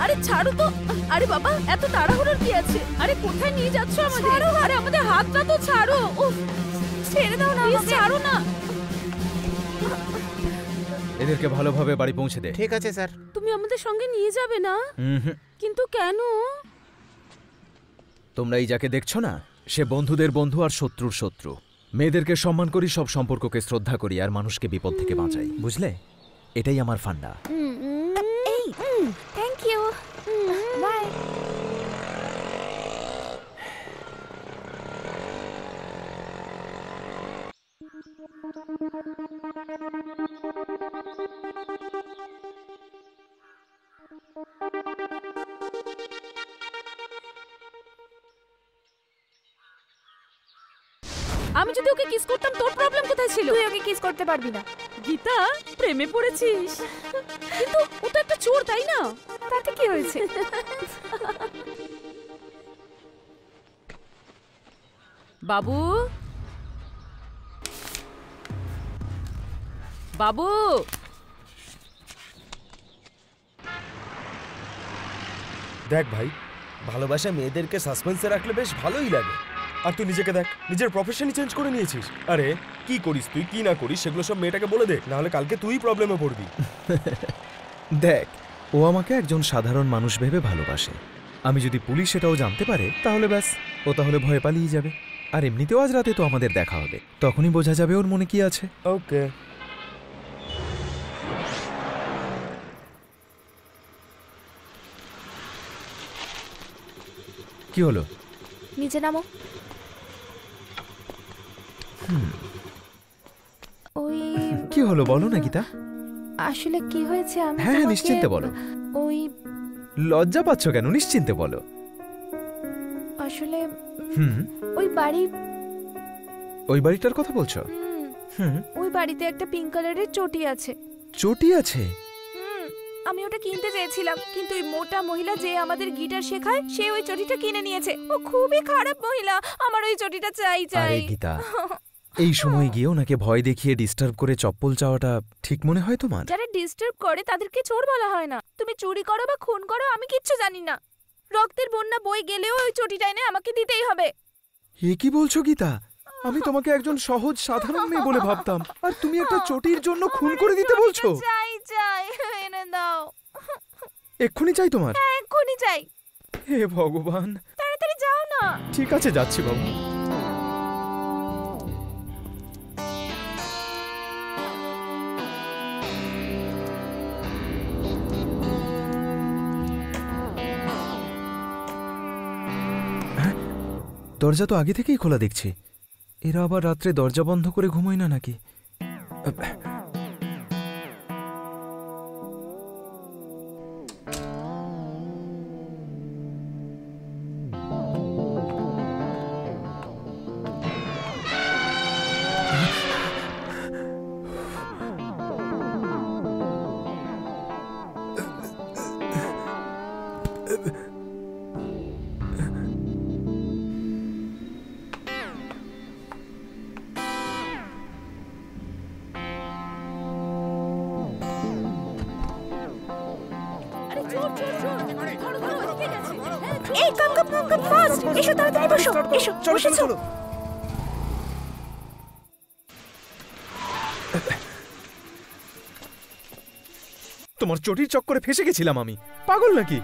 আরে ছাড়ো তো। আরে বাবা, এত তাড়াহুড়োর কি আছে? আরে কোথায় নিয়ে যাচ্ছ আমাদের? আরে আমাদের হাতটা তো ছাড়ো। উফ, ছেড়ে দাও না আমাকে। ছাড়ো না। এদেরকে ভালোভাবে বাড়ি পৌঁছে দে। ঠিক আছে স্যার। তুমি আমাদের সঙ্গে নিয়ে যাবে না? কিন্তু কেন? তোমরা এই যাকে দেখছো না, সে বন্ধুদের বন্ধু আর শত্রুর শত্রু। মেয়েদেরকে সম্মান করি, সব সম্পর্ককে শ্রদ্ধা করি, আর মানুষকে বিপদ থেকে বাঁচাই, বুঝলে? এটাই আমার ফান্ডা। এই থ্যাংক ইউ, বাই। আমি যদি ওকে কিস করতাম তোর প্রবলেম কোথায় ছিল? তুই ওকে কিস করতে পারবি না। গীতা, প্রেমে পড়েছিস? কিন্তু ও তো একটা চোর, তাই না? তাতে কি হয়েছে? বাবু, বাবু, দেখ ভাই, ভালোবাসা মেয়েদেরকে সাসপেন্সে রাখলে বেশ ভালোই লাগে। আর তুই নিজেকে দেখ, নিজের প্রফেশনই চেঞ্জ করে নিয়েছিস। আরে কি করিস তুই, কি না করিস, সেগুলো সব মেয়েটাকে বলে দে, নাহলে কালকে তুই প্রবলেমে পড়বি। দেখ, ও আমাকে একজন সাধারণ মানুষ ভেবে ভালোবাসে। আমি যদি পুলিশ সেটাও জানতে পারে তাহলে ব্যাস, ও তাহলে ভয় পালিয়ে যাবে। আর এমনিতেও আজ রাতে তো আমাদের দেখা হবে, তখনই বোঝা যাবে ওর মনে কি আছে। ওকে। কি হলো? নিচে নামো। ওই কি হলো বলো না গীতা। আসলে কি হয়েছে, আমি হ্যাঁ তোমাকে- নিশ্চিন্তে বলো। ওই লজ্জা পাচ্ছ কেন? নিশ্চিন্তে বলো। আসলে হুম, ওই বাড়ি, ওই বাড়িটার কথা বলছো? হুম, ওই বাড়িতে একটা পিঙ্ক কালারের চটি আছে। চটি আছে? আমি ওটা কিনতে চেয়েছিলাম, কিন্তু ওই মোটা মহিলা যে আমাদের গিটার শেখায় সে ওই চটিটা কিনে নিয়েছে। ও খুবই খারাপ মহিলা, আমার ওই চটিটা চাই আরে চাই। গীতা, এই সময় গিয়ে ওনাকে ভয় দেখিয়ে ডিস্টার্ব করে চপ্পল চাওয়াটা ঠিক মনে হয় তোমার? যারা ডিস্টার্ব করে তাদেরকে চোর বলা হয় না। তুমি চুরি করো বা খুন করো আমি কিচ্ছু জানি না। রক্তের বন্যা বই গেলেও ওই চটিটা এনে আমাকে দিতেই হবে। এ কি বলছো গীতা? আমি তোমাকে একজন সহজ সাধারণ মেয়ে বলে ভাবতাম, আর তুমি একটা চটির জন্য খুন করে দিতে বলছো? চাই চাই, এনে দাও। এক্ষুনি চাই তোমার? হ্যাঁ এক্ষুনি চাই। হে ভগবান, তাড়াতাড়ি যাও না। ঠিক আছে যাচ্ছি বাবু। দরজা তো আগে থেকেই খোলা দেখছি। এরা আবার রাত্রে দরজা বন্ধ করে ঘুমোয় না নাকি? এই কাম কাম কাম কাম ফাস্ট, এসো তাড়াতাড়ি বসো, এসো বসেছো। তোমার চটির চক্করে ফেসে গেছিলাম আমি, পাগল নাকি?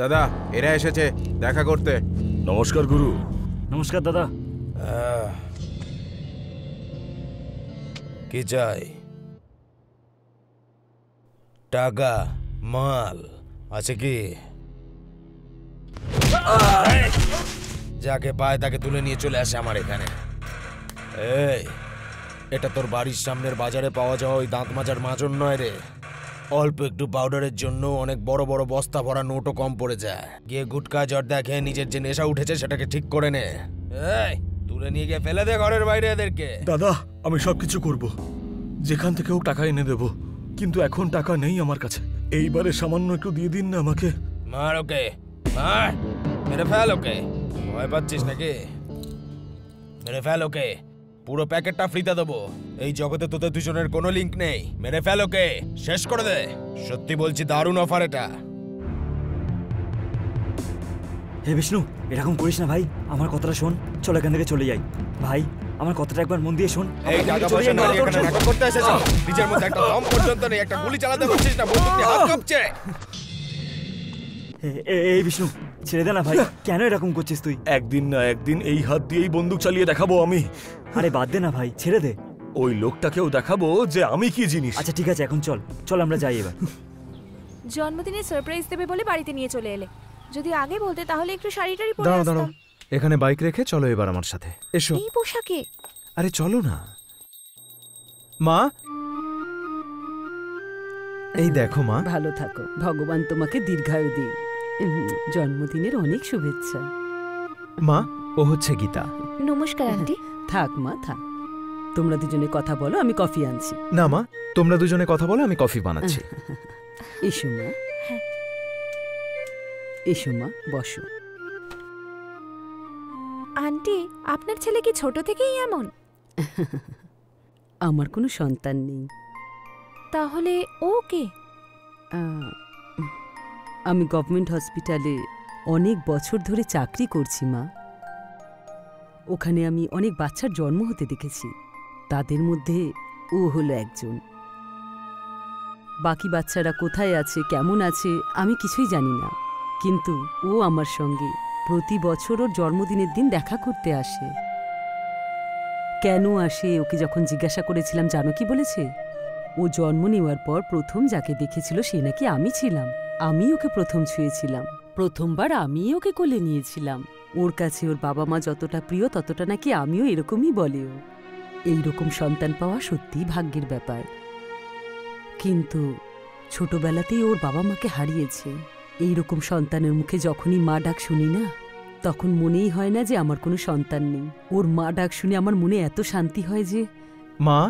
দাদা, এরা এসেছে দেখা করতে। নমস্কার গুরু। নমস্কার দাদা। কি চাই? টাকা, মাল আছে কি? যাকে পায় তাকে তুলে নিয়ে চলে আসে আমার এখানে। এই, এটা তোর বাড়ির সামনের বাজারে পাওয়া যাওয়া ওই দাঁত মাজার মাজন নয় রে। অল্প একটু পাউডারের জন্য অনেক বড় বড় বস্তা ভরা নোটও কম পড়ে যায়। গিয়ে গুটকা জর্দা খেয়ে নিজের যে নেশা উঠেছে সেটাকে ঠিক করে নে। এই, তুলে নিয়ে গিয়ে ফেলে দে ঘরের বাইরে এদেরকে। দাদা, আমি সবকিছু করব, যেখান থেকে হোক টাকা এনে দেব, কিন্তু এখন টাকা নেই আমার কাছে। এইবারে সামান্য একটু দিয়ে দিন না আমাকে। মার ওকে, মার, মেরে ফেল ওকে। ভয় পাচ্ছিস নাকি? মেরে ফেল ওকে, পুরো প্যাকেটটা ফ্রিতে দেবো। এই জগতে তোদের দুজনের কোনো লিংক নেই। মেরে ফেল ওকে, শেষ করে দে। সত্যি বলছি, দারুণ অফার এটা। হে বিষ্ণু, এরকম করিস না ভাই, আমার কথাটা শোন, চল এখান থেকে চলে যাই। ভাই, আমার কথাটা একবার মন দিয়ে শোন। এই টাকা পয়সা না এখানে নাটক করতে এসেছো? নিজের মধ্যে একটা দম পর্যন্ত নেই, একটা গুলি চালাতে পারছিস না, বন্দুক নিয়ে হাত কাঁপছে। এই বিষ্ণু, ছেড়ে দে না ভাই, কেন এরকম করছিস তুই? একদিন না একদিন এই হাত দিয়েই বন্দুক চালিয়ে দেখাবো আমি। আরে বাদ দে না ভাই, ছেড়ে দে। ওই লোকটাকেও দেখাবো যে আমি কি জিনিস। আচ্ছা ঠিক আছে, এখন চল চল আমরা যাই এবার। জন্মদিনে সারপ্রাইজ দেবে বলে বাড়িতে নিয়ে চলে এলে, যদি আগে বলতে তাহলে একটু শাড়িটারি পরে দাঁড়াও দাঁড়াও, আসতাম। এখানে বাইক রেখে চলো এবার আমার সাথে, এসো। এই পোশাকে? আরে চলো না। মা, এই দেখো মা। ভালো থাকো, ভগবান তোমাকে দীর্ঘায়ু দিন। জন্মদিনের অনেক শুভেচ্ছা। মা, ও হচ্ছে গীতা। নমস্কার আন্টি। থাক মা থাক, তোমরা দুজনে কথা বলো, আমি কফি আনছি। না মা, তোমরা দুজনে কথা বলো, আমি কফি বানাচ্ছি। এসো মা, এসো মা, বসো। আন্টি, আপনার ছেলে কি ছোট থেকেই এমন? আমার কোনো সন্তান নেই। তাহলে ও কে? আমি গভর্নমেন্ট হসপিটালে অনেক বছর ধরে চাকরি করছি মা। ওখানে আমি অনেক বাচ্চার জন্ম হতে দেখেছি, তাদের মধ্যে ও হলো একজন। বাকি বাচ্চারা কোথায় আছে, কেমন আছে, আমি কিছুই জানি না, কিন্তু ও আমার সঙ্গে প্রতি বছর ওর জন্মদিনের দিন দেখা করতে আসে। কেন আসে ওকে যখন জিজ্ঞাসা করেছিলাম, জানো কি বলেছে? ও জন্ম নেওয়ার পর প্রথম যাকে দেখেছিল সে নাকি আমি ছিলাম। আমি ওকে প্রথম ছুঁয়েছিলাম, প্রথমবার আমি ওকে কোলে নিয়েছিলাম। ওর কাছে ওর বাবা মা যতটা প্রিয় ততটা নাকি আমিও এরকমই বলে। ও এইরকম সন্তান পাওয়া সত্যিই ভাগ্যের ব্যাপার, কিন্তু ছোটবেলাতেই ওর বাবা মাকে হারিয়েছে। এইরকম সন্তানের মুখে যখনই মা ডাক শুনি না, তখন মনেই হয় না যে আমার কোনো সন্তান নেই। ওর মা ডাক শুনে আমার মনে এত শান্তি হয় যে। মা,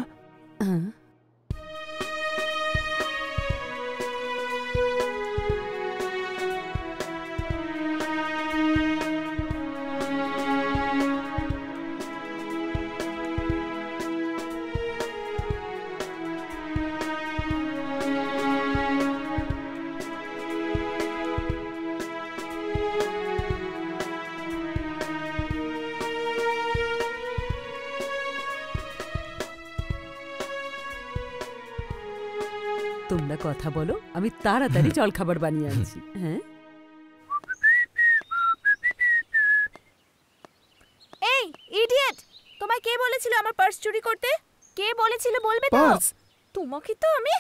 তোমরা কথা বলো, আমি তাড়াতাড়ি জলখাবার বানিয়ে আনছি। হ্যাঁ, এই ইডিয়েট, তোমায় কে বলেছিল আমার পার্স চুরি করতে? কে বলেছিল বলবে তো? পার্স? তোমাকে তো আমি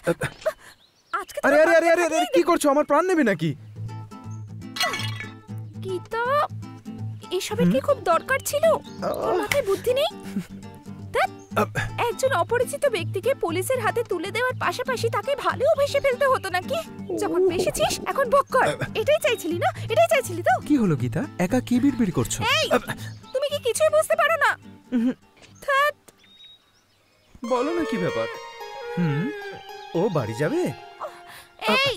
আজকে আরে আরে আরে আরে আরে, কি করছো? আমার প্রাণ নেবে নাকি? কি তো এসবের কি খুব দরকার ছিল? তোর মাথায় বুদ্ধি নেই? একজন অপরিচিত ব্যক্তিকে পুলিশের হাতে তুলে দেওয়ার পাশাপাশি তাকে ভালোও ভেসে ফেলতে হতো নাকি? যখন বেশিছিস এখন ভোগ কর। এটাই চাইছিলি না? এটাই চাইছিলি তো? কি হলো গীতা, একা কি বিড়বিড় করছো? এই, তুমি কি কিছুই বুঝতে পারো না? ধ্যাৎ, বলো না কি ব্যাপার। ও বাড়ি যাবে? এই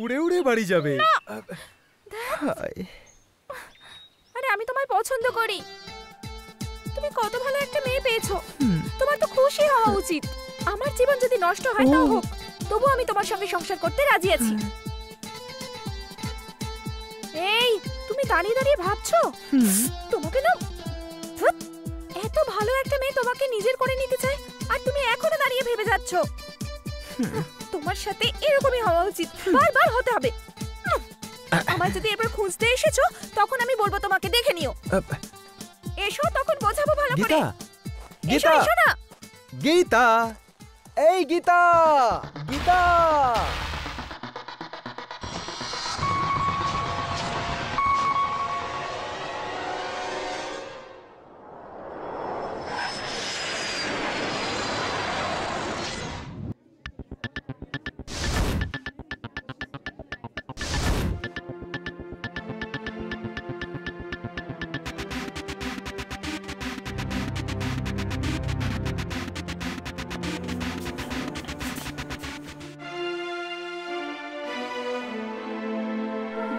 উড়ে উড়ে বাড়ি যাবে? আরে আমি তোমায় পছন্দ করি। তুমি কত ভালো একটা মেয়ে পেয়েছো, তোমার তো খুশি হওয়া উচিত। আমার জীবন যদি নষ্ট হয় তাও হোক, তবু আমি তোমার সঙ্গে সংসার করতে রাজি আছি। এই, তুমি দাঁড়িয়ে দাঁড়িয়ে ভাবছো? তোমাকে না, এত ভালো একটা মেয়ে তোমাকে নিজের করে নিতে চায়, আর তুমি এখনো দাঁড়িয়ে ভেবে যাচ্ছ। তোমার সাথে এরকমই হওয়া উচিত, বারবার হতে হবে। আমায় যদি এবার খুঁজতে এসেছো, তখন আমি বলবো তোমাকে দেখে নিও। এসো, তখন বোঝাবো ভালো করে। গীতা, এসো, এসো না। গীতা, এই গীতা, গীতা।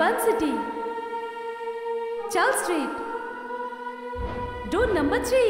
बन city, Charles street, door number 3।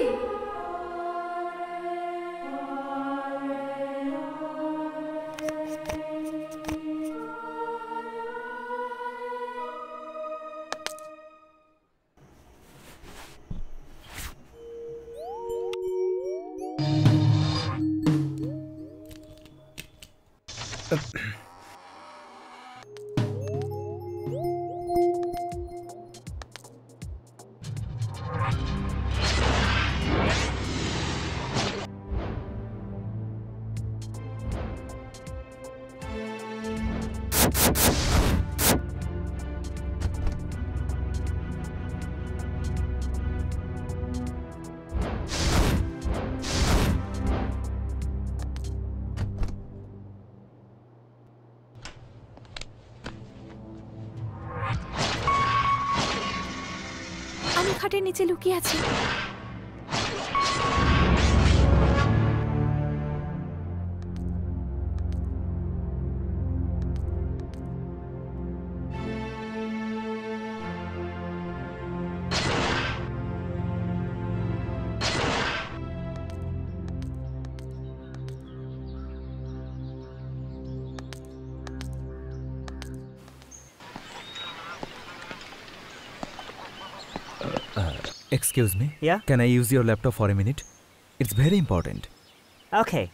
আমি খাটের নিচে লুকিয়ে আছি। Excuse me? Yeah? Can I use your laptop for a minute? It's very important. Okay.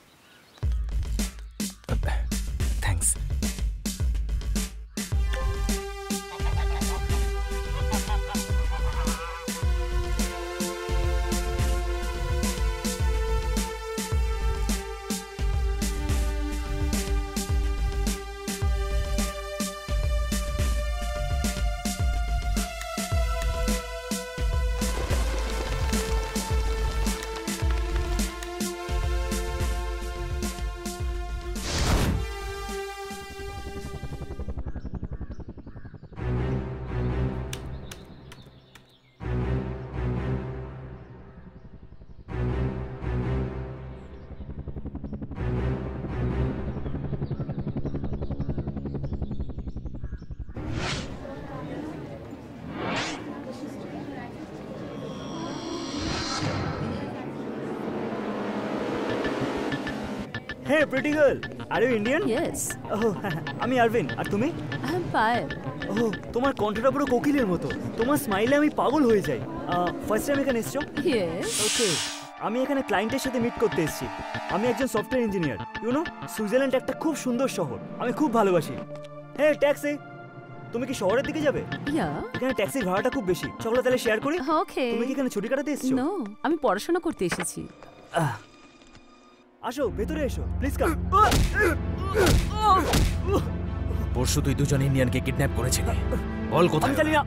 Thanks. Hey, pretty girl. Are you Indian? Yes. Oh, আমি আরভিন। আর তুমি? I am Payal. Oh, তোমার কণ্ঠটা পুরো কোকিলের মতো। তোমার স্মাইলে আমি পাগল হয়ে যাই। ফার্স্ট টাইম এখানে এসছো? Yes. ওকে। আমি এখানে ক্লায়েন্টের সাথে মিট করতে এসেছি। আমি একজন software engineer. You know, Switzerland একটা খুব সুন্দর শহর। আমি খুব ভালোবাসি। Hey, taxi. তুমি কি শহরের দিকে যাবে? Yeah. এখানে ট্যাক্সির ভাড়াটা খুব বেশি। চলো তাহলে শেয়ার করি। Okay. তুমি কি এখানে ছুটি কাটাতে এসেছো? No, আমি পড়াশোনা করতে এসেছি। আসো, ভেতরে এসো। Please come. পরশু তুই দুজন ইন্ডিয়ানকে কিডন্যাপ করেছিলি। বল কোথায়? আমি জানি না।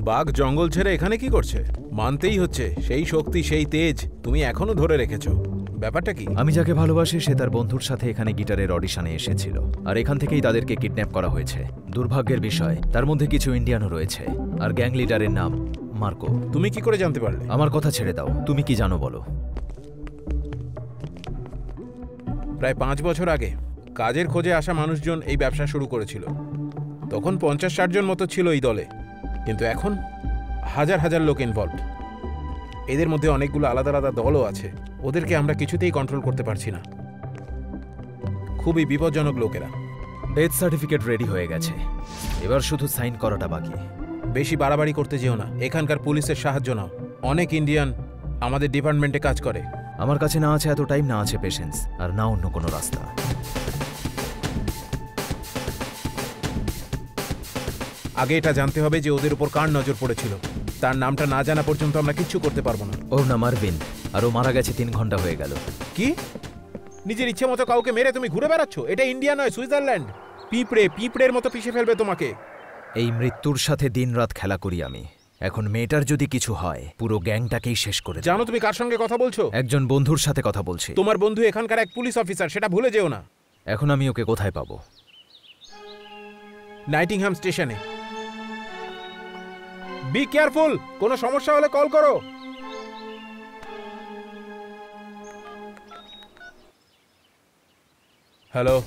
বাঘ জঙ্গল ছেড়ে এখানে কি করছে? মানতেই হচ্ছে, সেই শক্তি, সেই তেজ তুমি এখনো ধরে রেখেছো। ব্যাপারটা কি? আমি যাকে ভালোবাসি সে তার বন্ধুর সাথে এখানে গিটারের অডিশনে এসেছিল, আর এখান থেকেই তাদেরকে কিডন্যাপ করা হয়েছে। দুর্ভাগ্যের বিষয়, তার মধ্যে কিছু ইন্ডিয়ানও রয়েছে, আর গ্যাং লিডারের নাম মার্কো। তুমি কি করে জানতে পারলে? আমার কথা ছেড়ে দাও, তুমি কি জানো বলো। প্রায় 5 বছর আগে কাজের খোঁজে আসা মানুষজন এই ব্যবসা শুরু করেছিল। তখন 50-60 জন মতো ছিল এই দলে, কিন্তু এখন হাজার হাজার লোক ইনভলভ। এদের মধ্যে অনেকগুলো আলাদা আলাদা দলও আছে। ওদেরকে আমরা কিছুতেই কন্ট্রোল করতে পারছি না। খুবই বিপজ্জনক লোকেরা। ডেথ সার্টিফিকেট রেডি হয়ে গেছে, এবার শুধু সাইন করাটা বাকি। বেশি বাড়াবাড়ি করতে যেও না, এখানকার পুলিশের সাহায্য নাও। অনেক ইন্ডিয়ান আমাদের ডিপার্টমেন্টে কাজ করে। আমার কাছে না আছে এত টাইম, না আছে পেশেন্স, আর না অন্য কোনো রাস্তা। আগে এটা জানতে হবে যে ওদের উপর কার নজর পড়েছিল। তার নামটা না জানা পর্যন্ত আমরা কিচ্ছু করতে পারবো না। ওর নাম আরবিন, আর ও মারা গেছে 3 ঘন্টা হয়ে গেল। কি? নিজের ইচ্ছে মতো কাউকে মেরে তুমি ঘুরে বেড়াচ্ছ? এটা ইন্ডিয়া নয়, সুইজারল্যান্ড। পিঁপড়ের মতো পিষে ফেলবে তোমাকে। এই মৃত্যুর সাথে দিনরাত খেলা করি আমি। এখন মেয়েটার যদি কিছু হয়, পুরো গ্যাংটাকেই শেষ করে দেব। জানো তুমি কার সঙ্গে কথা বলছো? একজন বন্ধুর সাথে কথা বলছি। তোমার বন্ধু এখানকার এক পুলিশ অফিসার, সেটা ভুলে যেও না। এখন আমি ওকে কোথায় পাবো? নাইটিংহ্যাম স্টেশনে। বি কেয়ারফুল, কোনো সমস্যা হলে কল করো। Hello,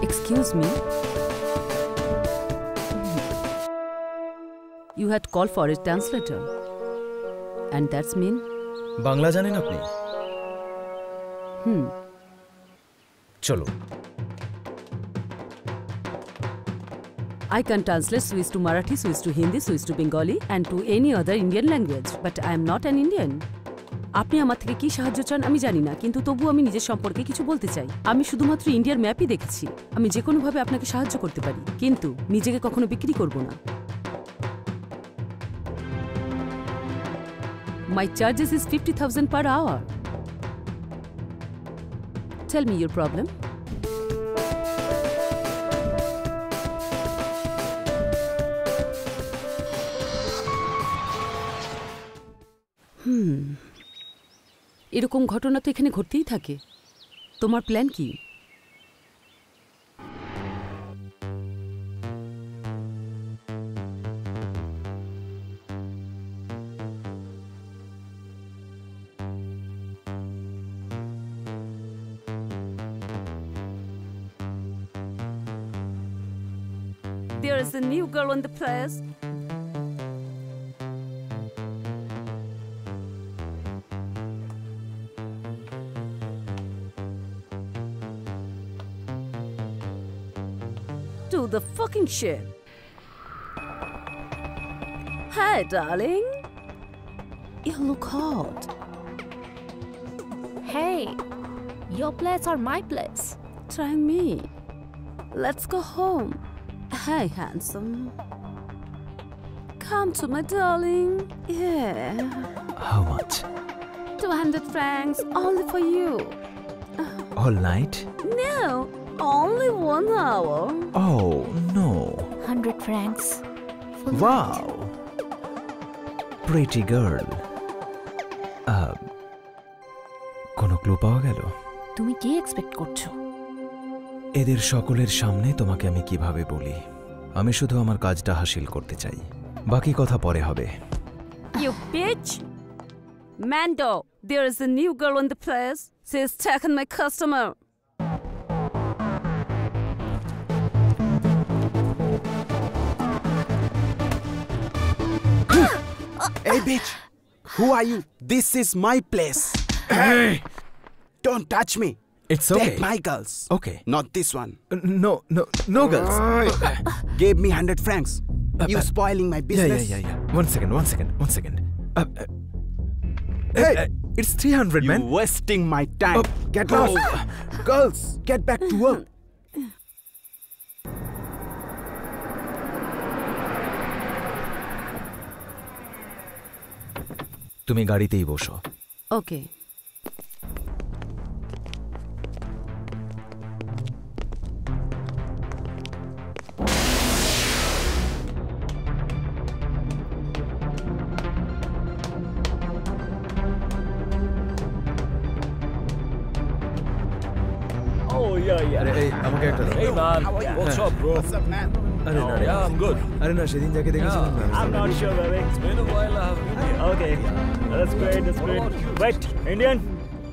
Excuse me. You had called for a translator. And that's mean? Bangla জানেন আপনি? চলো। I can translate Swiss to Marathi, Swiss to Hindi, Swiss to Bengali, and to any other Indian language. But I am not an Indian. আপনি আমার থেকে কি সাহায্য চান আমি জানি না, কিন্তু তবু আমি নিজের সম্পর্কে কিছু বলতে চাই। আমি শুধুমাত্র ইন্ডিয়ার ম্যাপই দেখেছি। আমি যে কোনোভাবে আপনাকে সাহায্য করতে পারি, কিন্তু নিজেকে কখনো বিক্রি করব না। My charges is 50,000 per hour. Tell me your problem. এরকম ঘটনা তো এখানে ঘটতেই থাকে। তোমার প্ল্যান কি? There is a new girl on the place. Do the fucking shit. Hi, darling. You look hot. Hey, your place or my place? Try me. Let's go home. Hi, handsome. Come to my darling. Yeah. How much? 200 francs only for you. All night? No, only 1 hour. Oh, no. 100 francs. Wow. Pretty girl. কোনো clue পাওয়া গেল? তুমি কি expect করছো? এদের সকলের সামনে তোমাকে আমি কিভাবে বলি? আমি শুধু আমার কাজটা হাসিল করতে চাই, বাকি কথা পরে হবে। You bitch! Mando, there is a new girl on the place. She's taken my customer. Hey, bitch! Who are you? This is my place. Hey! Don't touch me. It's okay. Take my girls. Okay. Not this one. No girls. Gave me 100 francs. You spoiling my business. Yeah. One second. Hey, it's 300, You man. wasting my time. Get lost. Girls, get back to work. তুমি গাড়িতেই বসো। ওকে। Oh yeah. আরে এই আমাকে একটা দাও। Hey man, what's up, bro? What's up, man? আরে না রে। Yeah, I'm good. আরে না সেদিন যাকে দেখেছিলাম না। I'm not sure, baby. It's been a while. I haven't been here. Okay, that's great. Wait, Indian?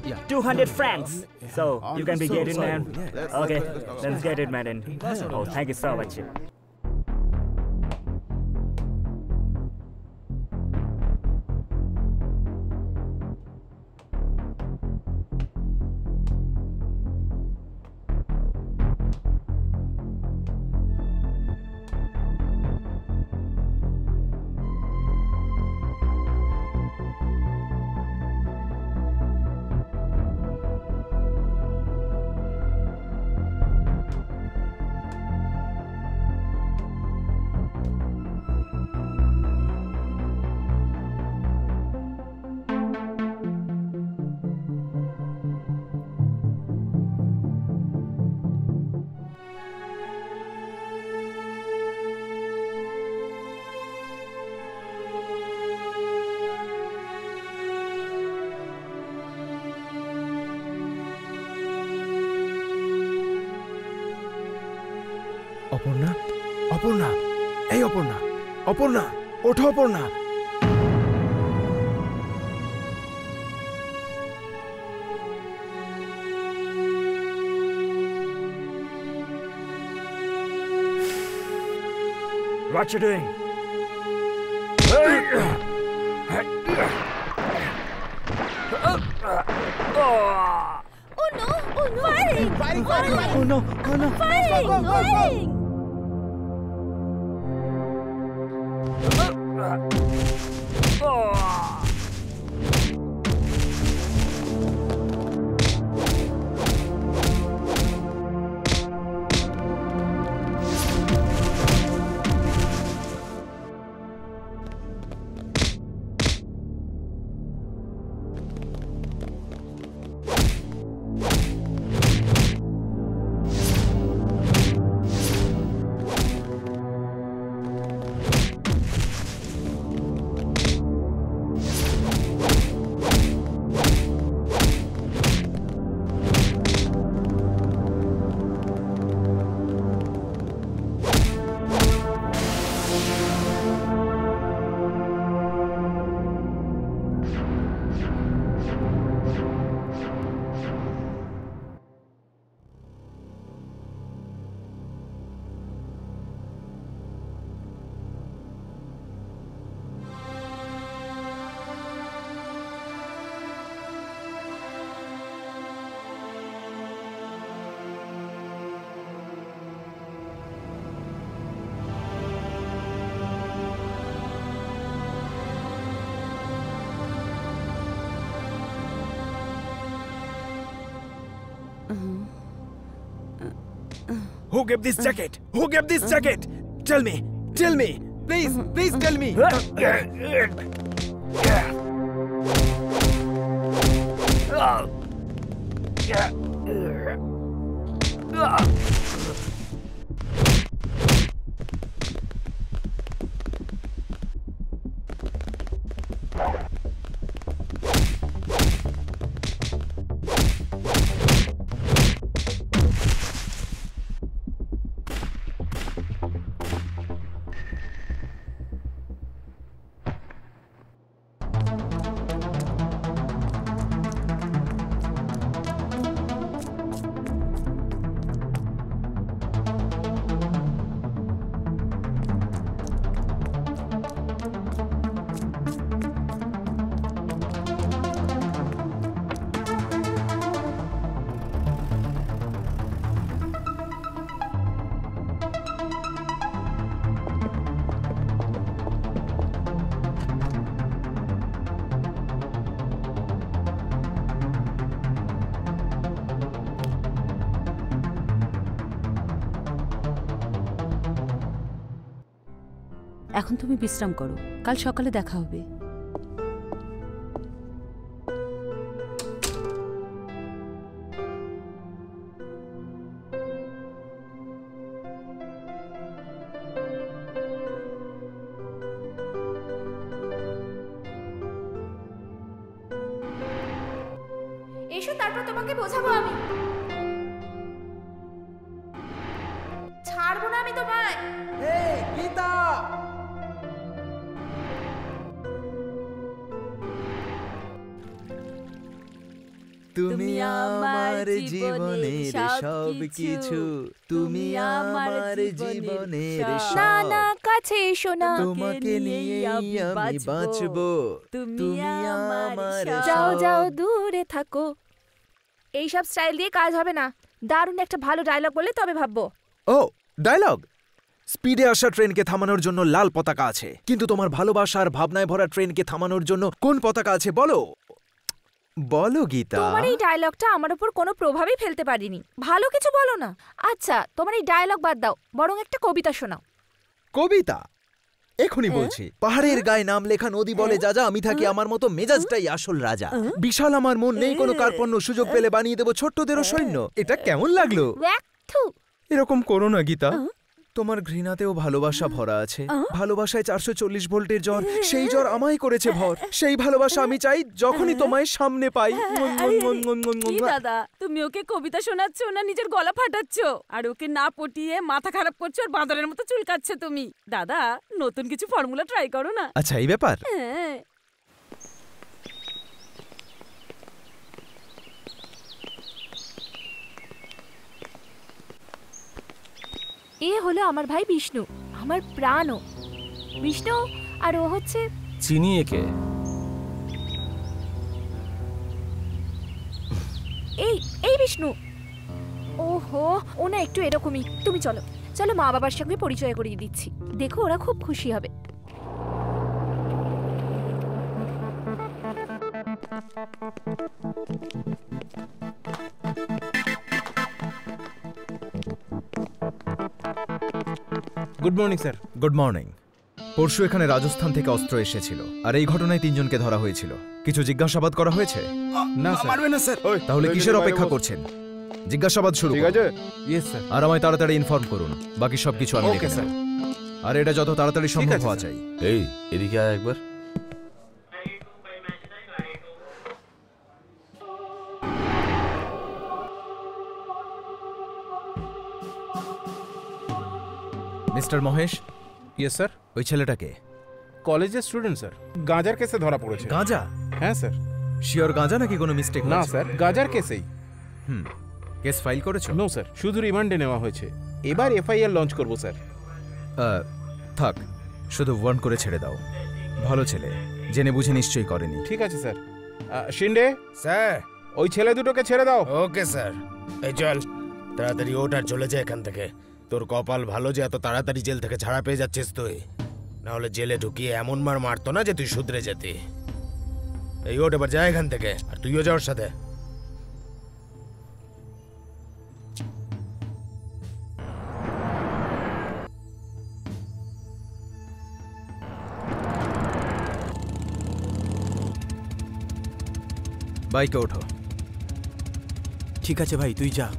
Yeah. 200 francs. So you can be So getting, man. sorry. Okay, let's get it, man. Oh, thank you so much. Aparna, এই অপর্ণা, ওঠো Aparna. What you doing? Oh no! Firing! Oh no! Firing! Who gave this jacket? Who gave this jacket? Tell me. Please tell me. এখন তুমি বিশ্রাম করো, কাল সকালে দেখা হবে। এসো, তারপর তোমাকে বোঝাবো আমি। ছাড়বো না আমি তোমায়। এই গীতা, তুমি আমার জীবনের সব কিছু, তুমি আমার জীবনের না না, কাছে এসো না। তোমাকে নিয়ে আমি বাঁচবো, তুমি আমার যাও যাও, দূরে থাকো। এইসব স্টাইল দিয়ে কাজ হবে না। দারুণ একটা ভালো ডায়লগ বললে তবে ভাববো। ও ডায়লগ! স্পিডে আসা ট্রেনকে থামানোর জন্য লাল পতাকা আছে, কিন্তু তোমার ভালোবাসার ভাবনায় ভরা ট্রেনকে থামানোর জন্য কোন পতাকা আছে বলো? বলো গীতা। তোমার এই ডায়লগটা আমার উপর কোনো প্রভাবই ফেলতে পারিনি। ভালো কিছু বলো না। আচ্ছা, তোমার এই ডায়লগ বাদ দাও, বরং একটা কবিতা শোনাও। কবিতা? এখনই বলছি। পাহাড়ের গায়ে নাম লেখা নদী বলে যা যা, আমি থাকি আমার মতো, মেজাজটাই আসল রাজা। বিশাল আমার মন, নেই কোনো কার্পণ্য, সুযোগ পেলে বানিয়ে দেবো ছোট্টদেরও সৈন্য। এটা কেমন লাগলো? এরকম করো না গীতা। তোমার ঘৃণাতেও ভালোবাসা ভরা আছে। ভালোবাসায় 440 ভোল্টের জ্বর, সেই জ্বর আমায় করেছে ভর। সেই ভালোবাসা আমি চাই যখনই তোমায় সামনে পাই। কি দাদা, তুমি ওকে কবিতা শোনাচ্ছ না নিজের গলা ফাটাচ্ছ? আর ওকে না পটিয়ে মাথা খারাপ করছো আর বাঁদরের মতো চুলকাচ্ছে তুমি। দাদা, নতুন কিছু ফর্মুলা ট্রাই করো না। আচ্ছা, এই ব্যাপার। হ্যাঁ। এ হলো আমার ভাই বিষ্ণু, আমার প্রাণও। বিষ্ণু, আর ও হচ্ছে চিনি একে। এই এই বিষ্ণু। ওহো, ও না একটু এরকমই। তুমি চলো চলো, মা বাবার সঙ্গে পরিচয় করিয়ে দিচ্ছি। দেখো, ওরা খুব খুশি হবে। Good morning sir. Good morning. পরশু এখানে রাজস্থান থেকে অস্ত্র এসেছিল, আর এই ঘটনায় 3 জনকে ধরা হয়েছিল। কিছু জিজ্ঞাসাবাদ করা হয়েছে? না স্যার। মারবে না স্যার। তাহলে কিসের অপেক্ষা করছেন? জিজ্ঞাসাবাদ শুরু করুন। ঠিক আছে। Yes sir. আর আমায় তাড়াতাড়ি ইনফর্ম করুন, বাকি সবকিছু আমি দেখে নেব। আর এটা যত তাড়াতাড়ি সম্ভব হওয়া চাই। এই এদিকে আয় একবার। মিস্টার মহেশ। Yes sir. ওই ছেলেটাকে? কলেজের স্টুডেন্ট স্যার, গাঁজার কেসে ধরা পড়েছে। গাঁজা? হ্যাঁ স্যার। শিওর গাঁজা নাকি কোনো মিস্টেক? না স্যার, গাঁজার কেসেই। কেস ফাইল করেছো? নো স্যার, শুধু রিমান্ডে নেওয়া হয়েছে। এবার এফআইআর লঞ্চ করব স্যার। থাক, শুধু ওয়ার্ন করে ছেড়ে দাও। ভালো ছেলে, জেনে বুঝে নিশ্চয়ই করেনি। ঠিক আছে স্যার। শিন্ডে স্যার, ওই ছেলে দুটোকে ছেড়ে দাও। Okay sir. এই চল, তাড়াতাড়ি ওঠ আর চলে যা এখান থেকে। তোর কপাল ভালো যে এত তাড়াতাড়ি জেল থেকে ছাড়া পেয়ে যাচ্ছিস তুই, না হলে জেলে ঢুকিয়ে এমন মার মারতো না যে তুই শুধরে যেতি। এই ওঠ, এবার যা এখান থেকে, আর তুইও যাওয়ার সাথে। বাইকে ওঠো। ঠিক আছে ভাই, তুই যা।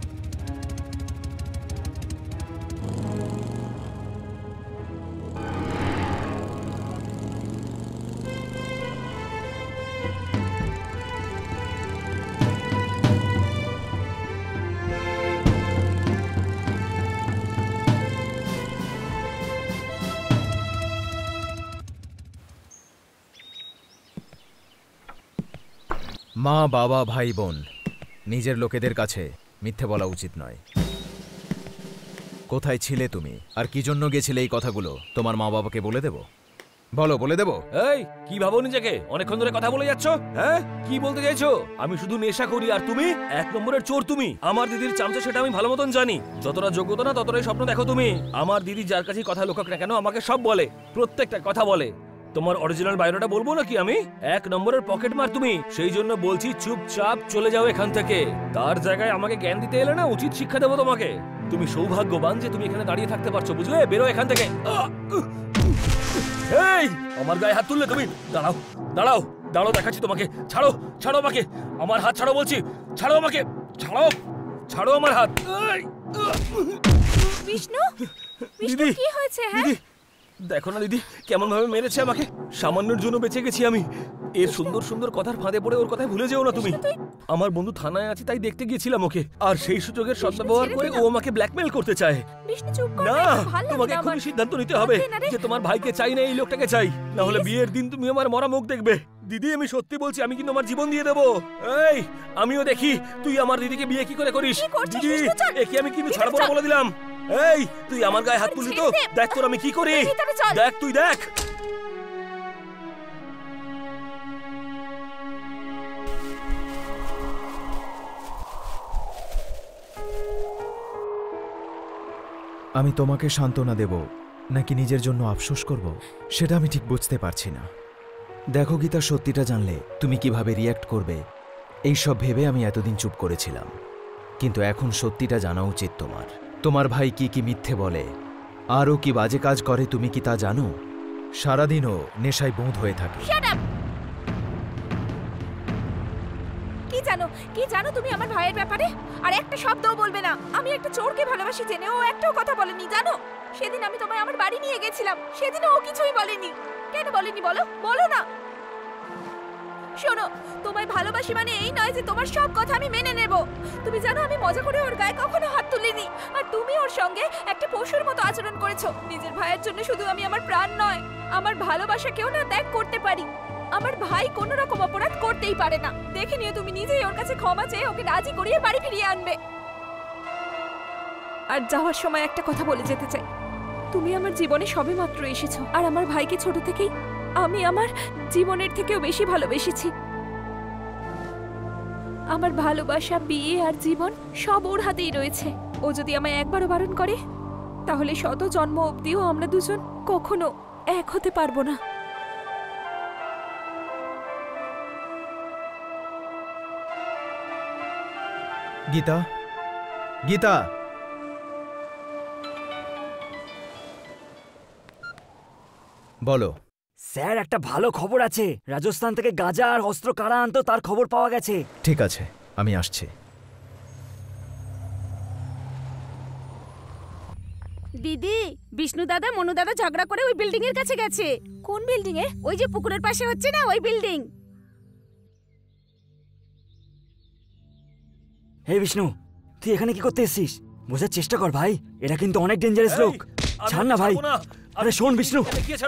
মা, বাবা, ভাই, বোন, নিজের লোকেদের কাছে মিথ্যে বলা উচিত নয়। কোথায় ছিলে তুমি, আর কি জন্য গেছিলে, এই কথাগুলো তোমার মা বাবাকে বলে দেব? বলো, বলে দেব? এই কি ভাবো নিজেকে? অনেকক্ষণ ধরে কথা বলে যাচ্ছ। হ্যাঁ, কি বলতে চাইছো? আমি শুধু নেশা করি আর তুমি 1 নম্বরের চোর। তুমি আমার দিদির চামচা, সেটা আমি ভালো মতন জানি। যতটা যোগ্যতা না ততটাই স্বপ্ন দেখো তুমি। আমার দিদি যার কাছে কথা লোকাক না কেন, আমাকে সব বলে, প্রত্যেকটা কথা বলে। তোমার অরিজিনাল বায়োডাটা বলবো নাকি আমি? 1 নম্বরের পকেট মার তুমি। সেই জন্য বলছি চুপচাপ চলে যাও এখান থেকে। তার জায়গায় আমাকে জ্ঞান দিতে এলে না, উচিত শিক্ষা দেবো তোমাকে। তুমি সৌভাগ্যবান যে তুমি এখানে দাঁড়িয়ে থাকতে পারছো, বুঝলে? বেরো এখান থেকে। এই আমার গায়ে হাত তুললে তুমি? দাঁড়াও দাঁড়াও দাঁড়াও, দেখাচ্ছি তোমাকে। ছাড়ো ছাড়ো আমাকে, আমার হাত ছাড়ো বলছি। ছাড়ো আমাকে, ছাড়ো ছাড়ো আমার হাত। বিষ্ণু, বিষ্ণু দিদি, কি হয়েছে? হ্যাঁ দিদি দেখো না দিদি, কেমন ভাবে মেরেছে আমাকে। সামান্যর জন্য বেঁচে গেছি আমি। এর সুন্দর সুন্দর কথার ফাঁদে পড়ে ওর কথায় ভুলে যেও না তুমি। আমার বন্ধু থানায় আছে, তাই দেখতে গিয়েছিলাম ওকে। আর সেই সুযোগের সদ্ব্যবহার করে ও আমাকে ব্ল্যাকমেল করতে চায়। বিষ্ণু চুপ কর না, ভালো তোমাকে লাগে এখনই সিদ্ধান্ত নিতে হবে যে তোমার ভাইকে চাই না, এই লোকটাকে চাই। না হলে বিয়ের দিন তুমি আমার মরা মুখ দেখবে। দিদি আমি সত্যি বলছি, আমি কিন্তু আমার জীবন দিয়ে দেবো। এই আমিও দেখি তুই আমার দিদিকে বিয়ে কি করে করিস। দিদি একে আমি কিন্তু ছাড়বো না বলে দিলাম। এই তুই আমার গায়ে হাত তুললি তো, দেখ তোর আমি কি করি। দেখ তুই দেখ। আমি তোমাকে সান্ত্বনা দেব নাকি নিজের জন্য আফসোস করব, সেটা আমি ঠিক বুঝতে পারছি না। দেখো গীতা, সত্যিটা জানলে তুমি কিভাবে রিয়্যাক্ট করবে এইসব ভেবে আমি এতদিন চুপ করেছিলাম। কিন্তু এখন সত্যিটা জানা উচিত তোমার। তোমার ভাই কি কি মিথ্যে বলে, আরও কি বাজে কাজ করে, তুমি কি তা জানো? সারাদিনও নেশায় বোঁদ হয়ে থাকে। কি জানো তুমি আমার ভাইয়ের ব্যাপারে? আর একটা শব্দও বলবে না। আমি একটা চোরকে ভালোবাসি জেনে ও একটাও কথা বলেনি জানো। সেদিন আমি তোমায় আমার বাড়ি নিয়ে গেছিলাম, সেদিন ও কিছুই বলেনি। কেন বলেনি বলো? বলো না। শোনো, তোমায় ভালোবাসি মানে এই নয় যে তোমার সব কথা আমি মেনে নেব। তুমি জানো আমি মজা করে ওর গায়ে কখনো হাত তুলিনি। আর তুমি ওর সঙ্গে একটা পশুর মতো আচরণ করেছো। নিজের ভাইয়ের জন্য শুধু আমি আমার প্রাণ নয়, আমার ভালোবাসাকেও না ত্যাগ করতে পারি। আমার ভাই কোনো রকম অপরাধ করতেই পারে না। দেখে নিও তুমি নিজেই ওর কাছে ক্ষমা চেয়ে ওকে রাজি করিয়ে বাড়ি ফিরিয়ে আনবে। আর যাওয়ার সময় একটা কথা বলে যেতে চাই, তুমি আমার জীবনে সবেমাত্র এসেছো। আর আমার ভাইকে ছোট থেকেই আমি আমার জীবনের থেকেও বেশি ভালোবেসেছি। আমার ভালোবাসা, বিয়ে আর জীবন সব ওর হাতেই রয়েছে। ও যদি আমায় একবারও বারণ করে, তাহলে শত জন্ম অবধিও আমরা দুজন কখনো এক হতে পারবো না। গীতা, গীতা, বলো। স্যার একটা ভালো খবর আছে। রাজস্থান থেকে গাঁজা আর অস্ত্র কারা আনতো তার খবর পাওয়া গেছে। ঠিক আছে, আমি আসছি। দিদি, বিষ্ণু দাদা মনু দাদা ঝগড়া করে ওই বিল্ডিং এর কাছে গেছে। কোন বিল্ডিং এ? ওই যে পুকুরের পাশে হচ্ছে না, ওই বিল্ডিং। হে বিষ্ণু, তুই এখানে কি করতে এসেছিস? বোঝার চেষ্টা কর ভাই, এরা কিন্তু অনেক ডেঞ্জারাস লোক। ছাড় না ভাই। আরে শোন বিষ্ণু,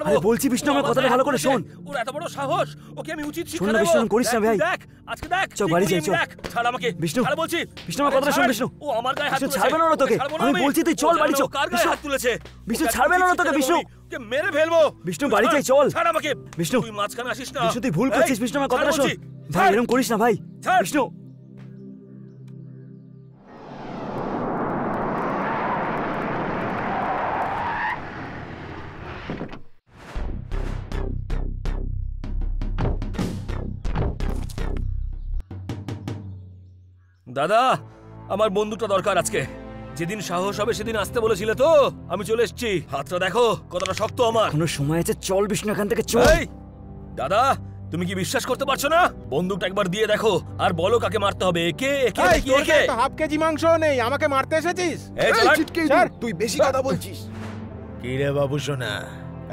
আরে বলছি বিষ্ণু আমার কথাটা ভালো করে শোন। ওর এত বড় সাহস, ওকে আমি উচিত শিক্ষা শোন না দেব। বিষ্ণু, করিস না ভাই। দেখ আজকে দেখ, চল বাড়ি যাই, চল। ছাড় আমাকে বিষ্ণু, ছাড় বলছি। বিষ্ণু আমার কথাটা শোন বিষ্ণু। ও আমার গায়ে হাত বিষ্ণু তুলেছে। ছাড়বে না তোকে, আমি বলছি তুই চল বাড়ি চল। কার গায়ে হাত তুলেছে? বিষ্ণু ছাড়বে না তোকে বিষ্ণু। কে মেরে ফেলবো। বিষ্ণু বাড়ি যাই, চল। ছাড় আমাকে বিষ্ণু, তুই মাঝখানে আসিস না। বিষ্ণু তুই ভুল করছিস বিষ্ণু, আমার কথাটা শোন ভাই। এরকম করিস না ভাই। বিষ্ণু দাদা, আমার বন্ধুটা দরকার আজকে। যেদিন সাহস হবে সেদিন আসতে বলেছিলে তো, আমি চলে এসেছি। হাতটা দেখো কতটা শক্ত আমার। কোনো সময় আছে, চল বিষ্ণু এখান থেকে চল। দাদা তুমি কি বিশ্বাস করতে পারছো না? বন্দুকটা একবার দিয়ে দেখো আর বলো কাকে মারতে হবে। একে একে নাকি একে? হাফ কেজি মাংস নেই, আমাকে মারতে এসেছিস? তুই বেশি কথা বলছিস। কি রে বাবু সোনা,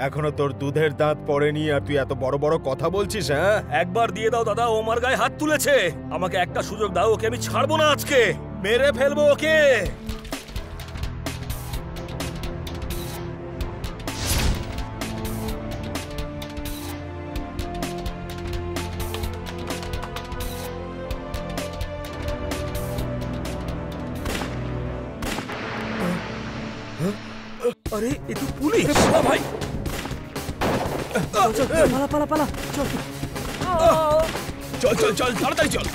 এখনো তোর দুধের দাঁত পড়েনি আর তুই এত বড় বড় কথা বলছিস? হ্যাঁ, একবার দিয়ে দাও দাদা, ও আমার গায়ে হাত তুলেছে। আমাকে একটা সুযোগ দাও, ওকে আমি ছাড়বো না আজকে, মেরে ফেলবো ওকে। আরে এ তো পুলিশ ভাই। পালা পালা পালা, চল চল চল চল তাড়াতাড়ি চল।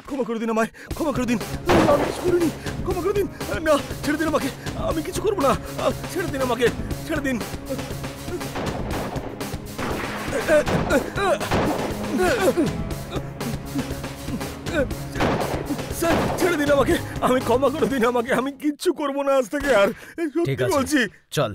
ক্ষমা করে দিন আমায়, ক্ষমা করে দিন, আমি কিছু করিনি, ক্ষমা করে দিন। না, ছেড়ে দিন আমাকে, আমি কিছু করবো না, ছেড়ে দিন আমাকে, ছেড়ে দিন। স্যার, ছেড়ে দিন আমাকে, আমি ক্ষমা করে দিন আমাকে, আমি কিচ্ছু করবো না আজ থেকে আর, ঠিক সত্যি আছে বলছি। চল।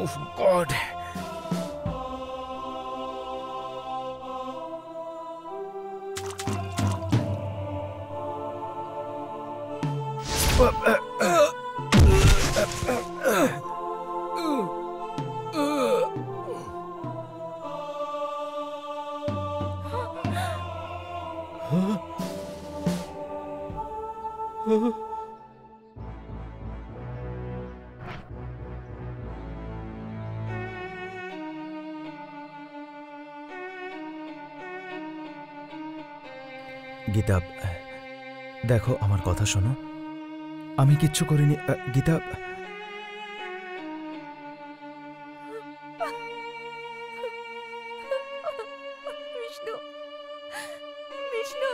Oh God. গীতা, দেখো আমার কথা শোনো, আমি কিচ্ছু করিনি। গীতা, বিষ্ণু, বিষ্ণু,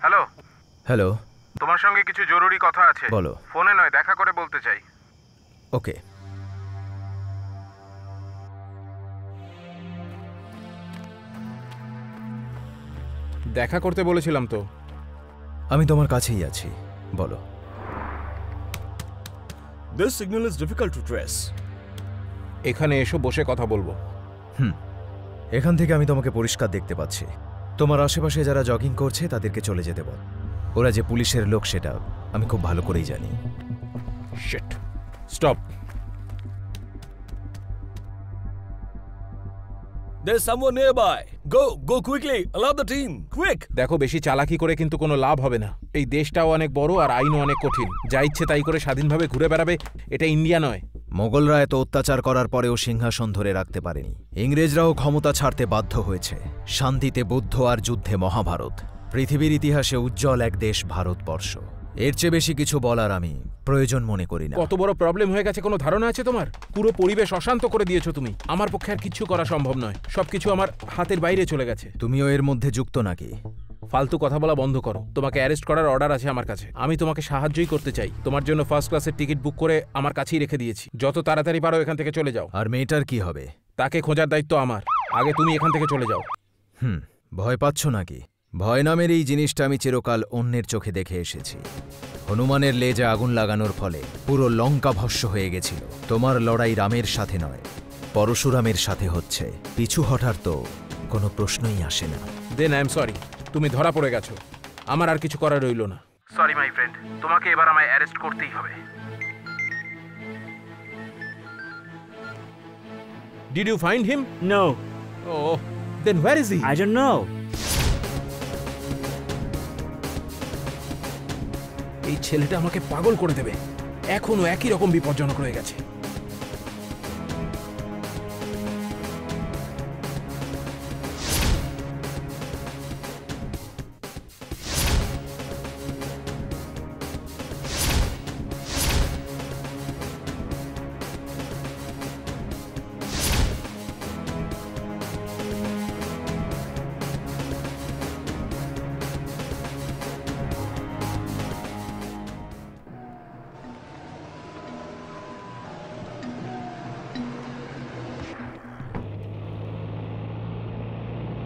হ্যালো। হ্যালো, তোমার সঙ্গে কিছু জরুরি কথা আছে। বলো। ফোনে নয়, দেখা করে বলতে চাই। ওকে। দেখা করতে বলেছিলাম তো। আমি তোমার কাছেই আছি, বলো। This signal is difficult to trace. এখানে এসো, বসে কথা বলবো। এখান থেকে আমি তোমাকে পরিষ্কার দেখতে পাচ্ছি। তোমার আশেপাশে যারা জগিং করছে তাদেরকে চলে যেতে বল। ওরা যে পুলিশের লোক সেটা আমি খুব ভালো করেই জানি। Shit, stop. There's someone nearby. Go quickly. Alert the team. Quick. দেখো, বেশি চালাকি করে কিন্তু কোনো লাভ হবে না। এই দেশটাও অনেক বড় আর আইনও অনেক কঠিন। যা ইচ্ছে তাই করে স্বাধীনভাবে ঘুরে বেড়াবে, এটা ইন্ডিয়া নয়। মোগলরা এত অত্যাচার করার পরেও সিংহাসন ধরে রাখতে পারেনি। ইংরেজরাও ক্ষমতা ছাড়তে বাধ্য হয়েছে। শান্তিতে বুদ্ধ আর যুদ্ধে মহাভারত। পৃথিবীর ইতিহাসে উজ্জ্বল এক দেশ ভারতবর্ষ। এর চেয়ে বেশি কিছু বলার আমি প্রয়োজন মনে করি না। কত বড় প্রবলেম হয়ে গেছে কোনো ধারণা আছে তোমার? পুরো পরিবেশ অশান্ত করে দিয়েছো তুমি। আমার পক্ষে আর কিচ্ছু করা সম্ভব নয়। সবকিছু আমার হাতের বাইরে চলে গেছে। তুমিও এর মধ্যে যুক্ত নাকি? ফালতু কথা বলা বন্ধ করো। তোমাকে অ্যারেস্ট করার অর্ডার আছে আমার কাছে। আমি তোমাকে সাহায্যই করতে চাই। তোমার জন্য ফার্স্ট ক্লাসের টিকিট বুক করে আমার কাছেই রেখে দিয়েছি। যত তাড়াতাড়ি পারো এখান থেকে চলে যাও। আর মেয়েটার কি হবে? তাকে খোঁজার দায়িত্ব আমার। আগে তুমি এখান থেকে চলে যাও। ভয় পাচ্ছ নাকি? ভয় নামের এই জিনিসটা আমি চিরকাল অন্যের চোখে দেখে এসেছি। হনুমানের লেজে আগুন লাগানোর ফলে পুরো লঙ্কা ভস্ম হয়ে গেছিল। তোমার লড়াই রামের সাথে নয়, পরশুরামের সাথে হচ্ছে। পিছু হটার তো কোনো প্রশ্নই আসে না। দেন আই এম সরি, তুমি ধরা পড়ে গেছো। আমার আর কিছু করার রইল না। সরি মাই ফ্রেন্ড, তোমাকে এবার আমায় অ্যারেস্ট করতেই হবে। Did you find him? No. Oh, Then where is he? I don't know. এই ছেলেটা আমাকে পাগল করে দেবে। এখনো একই রকম বিপজ্জনক রয়ে গেছে।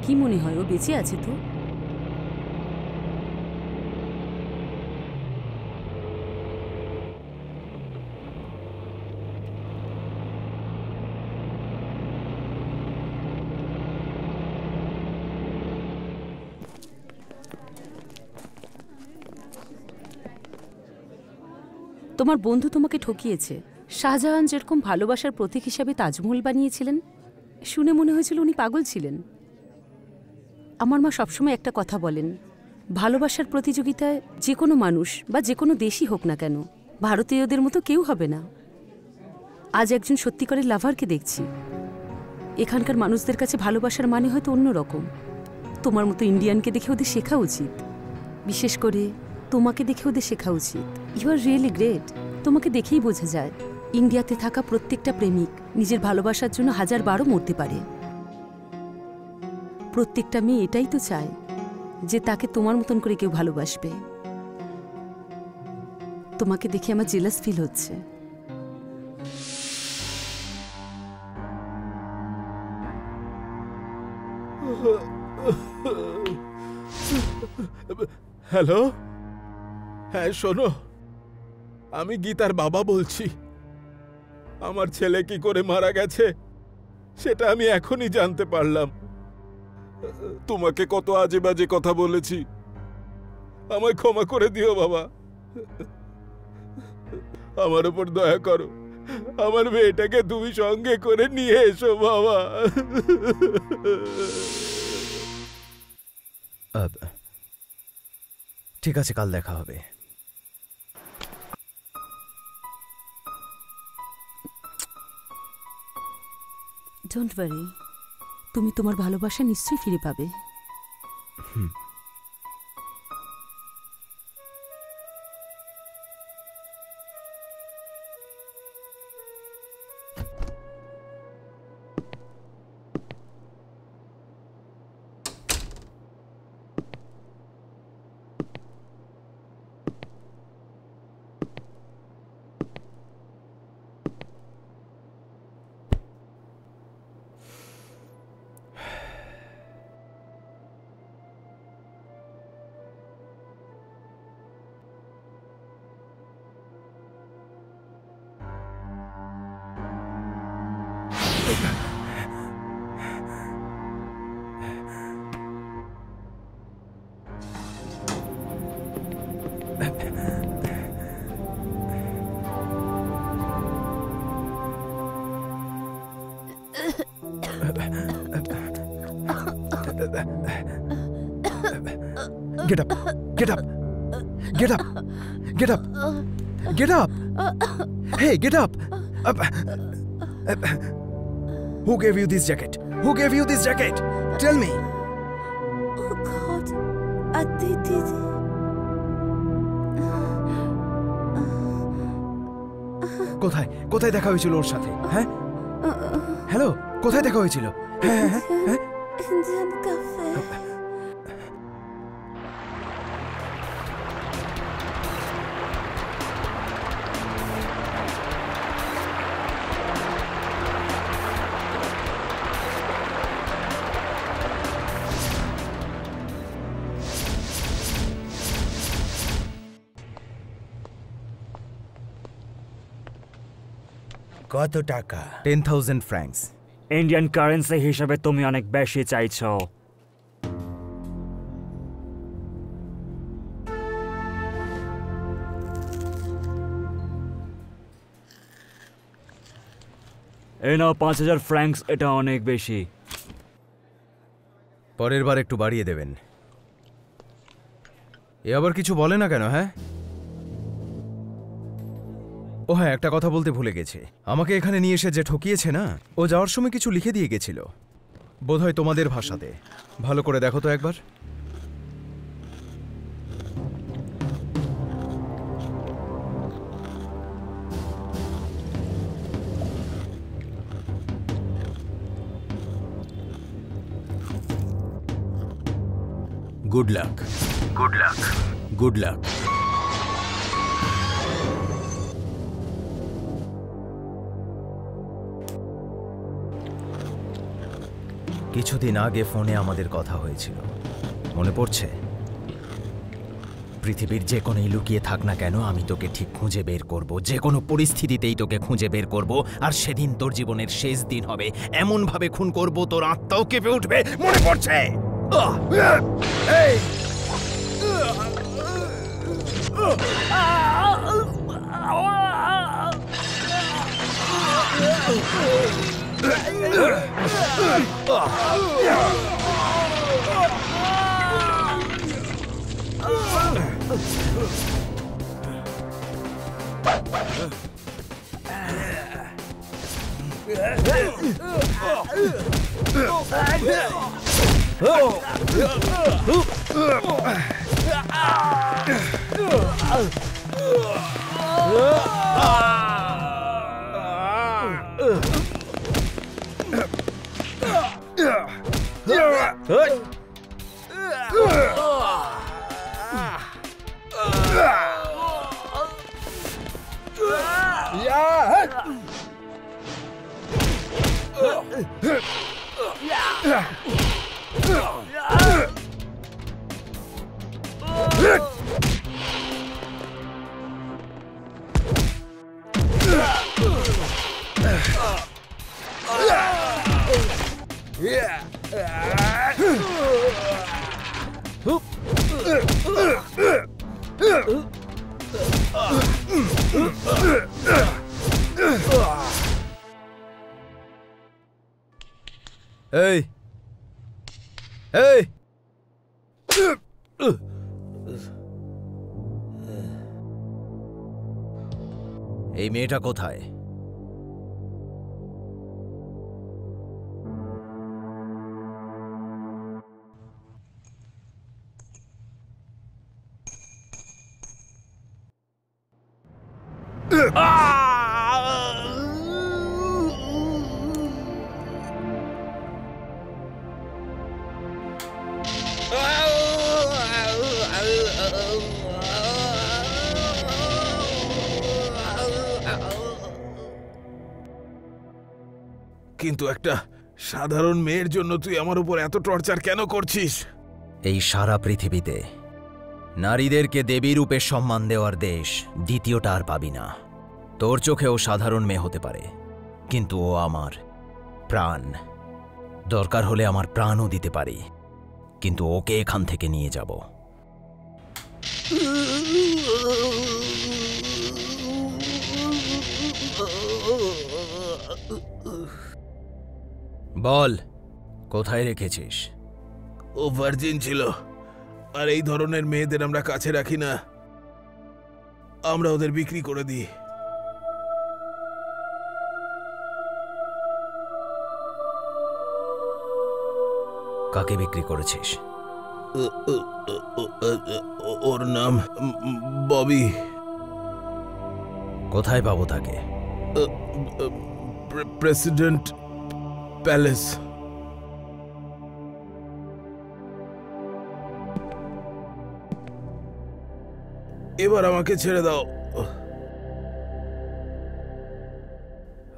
কি মনে হয় ও বেঁচে আছে তো? তোমার বন্ধু তোমাকে ঠকিয়েছে। শাহজাহান যেরকম ভালোবাসার প্রতীক হিসাবে তাজমহল বানিয়েছিলেন, শুনে মনে হয়েছিল উনি পাগল ছিলেন। আমার মা সবসময় একটা কথা বলেন, ভালোবাসার প্রতিযোগিতায় যে কোনো মানুষ বা যে কোনো দেশই হোক না কেন, ভারতীয়দের মতো কেউ হবে না। আজ একজন সত্যিকারের লাভারকে দেখছি। এখানকার মানুষদের কাছে ভালোবাসার মানে হয়তো অন্যরকম। তোমার মতো ইন্ডিয়ানকে দেখে ওদের শেখা উচিত, বিশেষ করে তোমাকে দেখে ওদের শেখা উচিত। You are really great. তোমাকে দেখেই বোঝা যায় ইন্ডিয়াতে থাকা প্রত্যেকটা প্রেমিক নিজের ভালোবাসার জন্য 1000 বারও মরতে পারে। প্রত্যেকটা মেয়ে এটাই তো চায় যে তাকে তোমার মতন করে কেউ ভালোবাসবে। তোমাকে দেখে আমার জেলাস ফিল হচ্ছে। হ্যালো, হ্যাঁ শোনো, আমি গীতার বাবা বলছি। আমার ছেলে কি করে মারা গেছে সেটা আমি এখনই জানতে পারলাম। তোমাকে কত আজে বাজে কথা বলেছি, আমায় ক্ষমা করে দিও বাবা। আমার উপর দয়া করো, আমার মেয়েটাকে তুমি সঙ্গে করে নিয়ে এসো বাবা। ঠিক আছে, কাল দেখা হবে। ডোন্ট ওয়ারি, তুমি তোমার ভালোবাসা নিশ্চয়ই ফিরে পাবে। Get up! Get up! Get up! Get up! Get up! Hey, get up! Who gave you this jacket? Who gave you this jacket? Tell me! Oh God! Aditi! কোথায় কোথায় দেখা হয়েছিল ওর সাথে? হ্যাঁ, হ্যালো, কোথায় দেখা হয়েছিল? হ্যাঁ হ্যাঁ হ্যাঁ, Indian cafe. কত টাকা? 10,000 francs. ইন্ডিয়ান কারেন্সি হিসাবে তুমি অনেক বেশি চাইছো। এই নাও 5,000 ফ্র্যাঙ্কস, এটা অনেক বেশি। পরের বার একটু বাড়িয়ে দেবেন। এ আবার কিছু বলে না কেন? হ্যাঁ, ও হ্যাঁ, একটা কথা বলতে ভুলে গেছে। আমাকে এখানে নিয়ে এসে যে ঠকিয়েছে না, ও যাওয়ার সময় কিছু লিখে দিয়ে গেছিল, বোধহয় তোমাদের ভাষাতে। ভালো করে দেখো তো একবার। Good luck, good luck, good luck. কিছুদিন আগে ফোনে আমাদের কথা হয়েছিল, মনে পড়ছে? পৃথিবীর যে কোনোই লুকিয়ে থাক না কেন, আমি তোকে ঠিক খুঁজে বের করব, যে কোনো পরিস্থিতিতেই তোকে খুঁজে বের করব। আর সেদিন তোর জীবনের শেষ দিন হবে, এমন ভাবে খুন করব তোর আত্মাও কেঁপে উঠবে। মনে পড়ছে? এই এই এই মেয়েটা কোথায়? কিন্তু একটা সাধারণ মেয়ের জন্য তুই আমার উপর এত টর্চার কেন করছিস? এই সারা পৃথিবীতে নারীদেরকে দেবী রূপে সম্মান দেওয়ার দেশ দ্বিতীয়টা আর পাবি না। তোর চোখেও সাধারণ মেয়ে হতে পারে, কিন্তু ও আমার প্রাণ। দরকার হলে আমার প্রাণও দিতে পারি, কিন্তু ওকে এখান থেকে নিয়ে যাব। বল, কোথায় রেখেছিস? ও ভার্জিন ছিল, আর এই ধরনের মেয়েদের আমরা কাছে রাখি না, আমরা ওদের বিক্রি করে দিই। কাকে বিক্রি করেছিস? ওর নাম ববি। কোথায় পাবো তাকে? President palace. এবার আমাকে ছেড়ে দাও।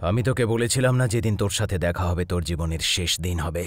আমি তোকে বলেছিলাম না, যেদিন তোর সাথে দেখা হবে তোর জীবনের শেষ দিন হবে।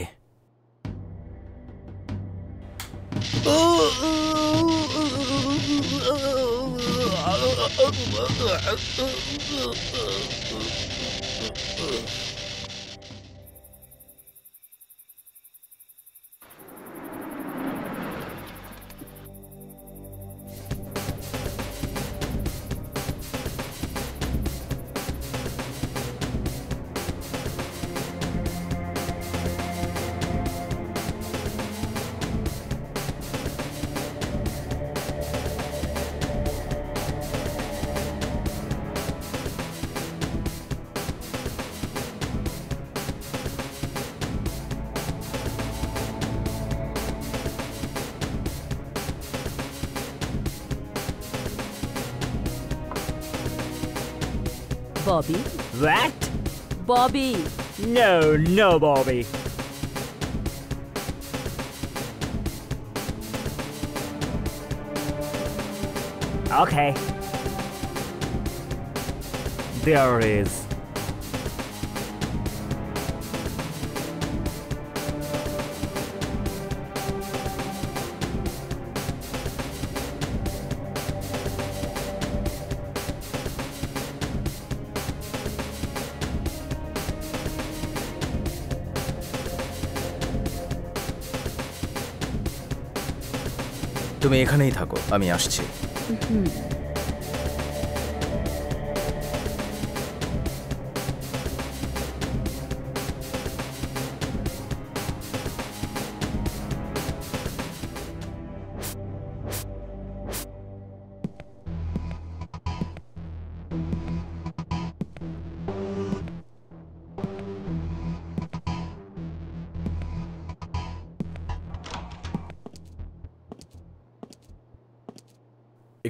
Bobby What? Bobby No, Bobby. Okay. There is. তুমি এখানেই থাকো, আমি আসছি।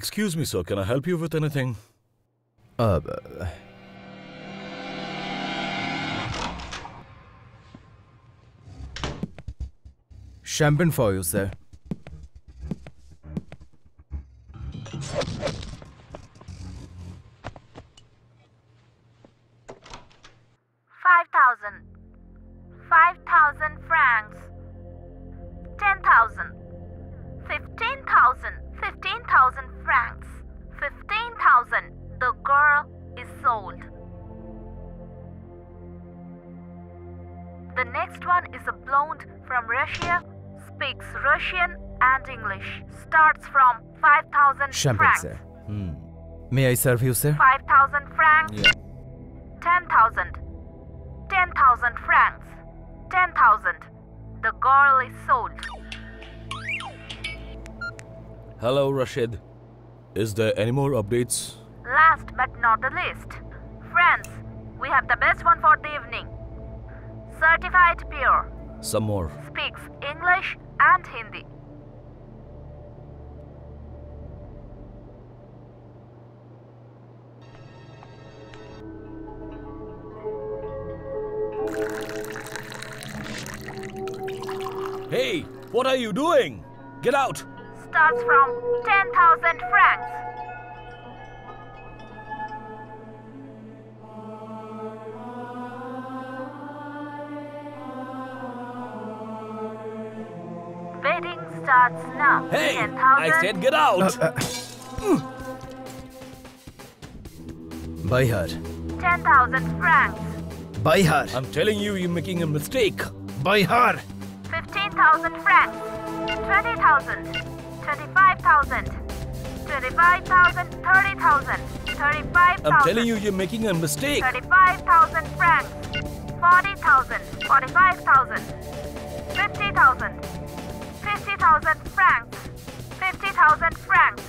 Excuse me, sir. Can I help you with anything? Champagne for you, sir. francs, 10,000, 15,000, 15,000 francs, 15,000. The girl is sold. The next one is a blonde from Russia, speaks Russian and English, starts from 5,000 Champagne, francs. sir. May I serve you, sir? 5,000 francs, 10,000, 10,000 francs, 10,000. The girl is sold. Hello, Rashid. Is there any more updates? Last but not the least, friends, we have the best one for the evening. Certified pure, Some more. speaks English and Hindi. Hey, what are you doing? Get out! Starts from 10,000 francs. Bidding starts now. Hey, 10,000. I said get out! Buy her. 10,000 francs. Buy her. I'm telling you, you're making a mistake. Buy her. 15,000 francs. 20,000. 25,000. 25,000. 30,000. 35,000. I'm telling you, you're making a mistake. 35,000 francs. 40,000. 45,000. 50,000. 50,000 francs. 50,000 francs.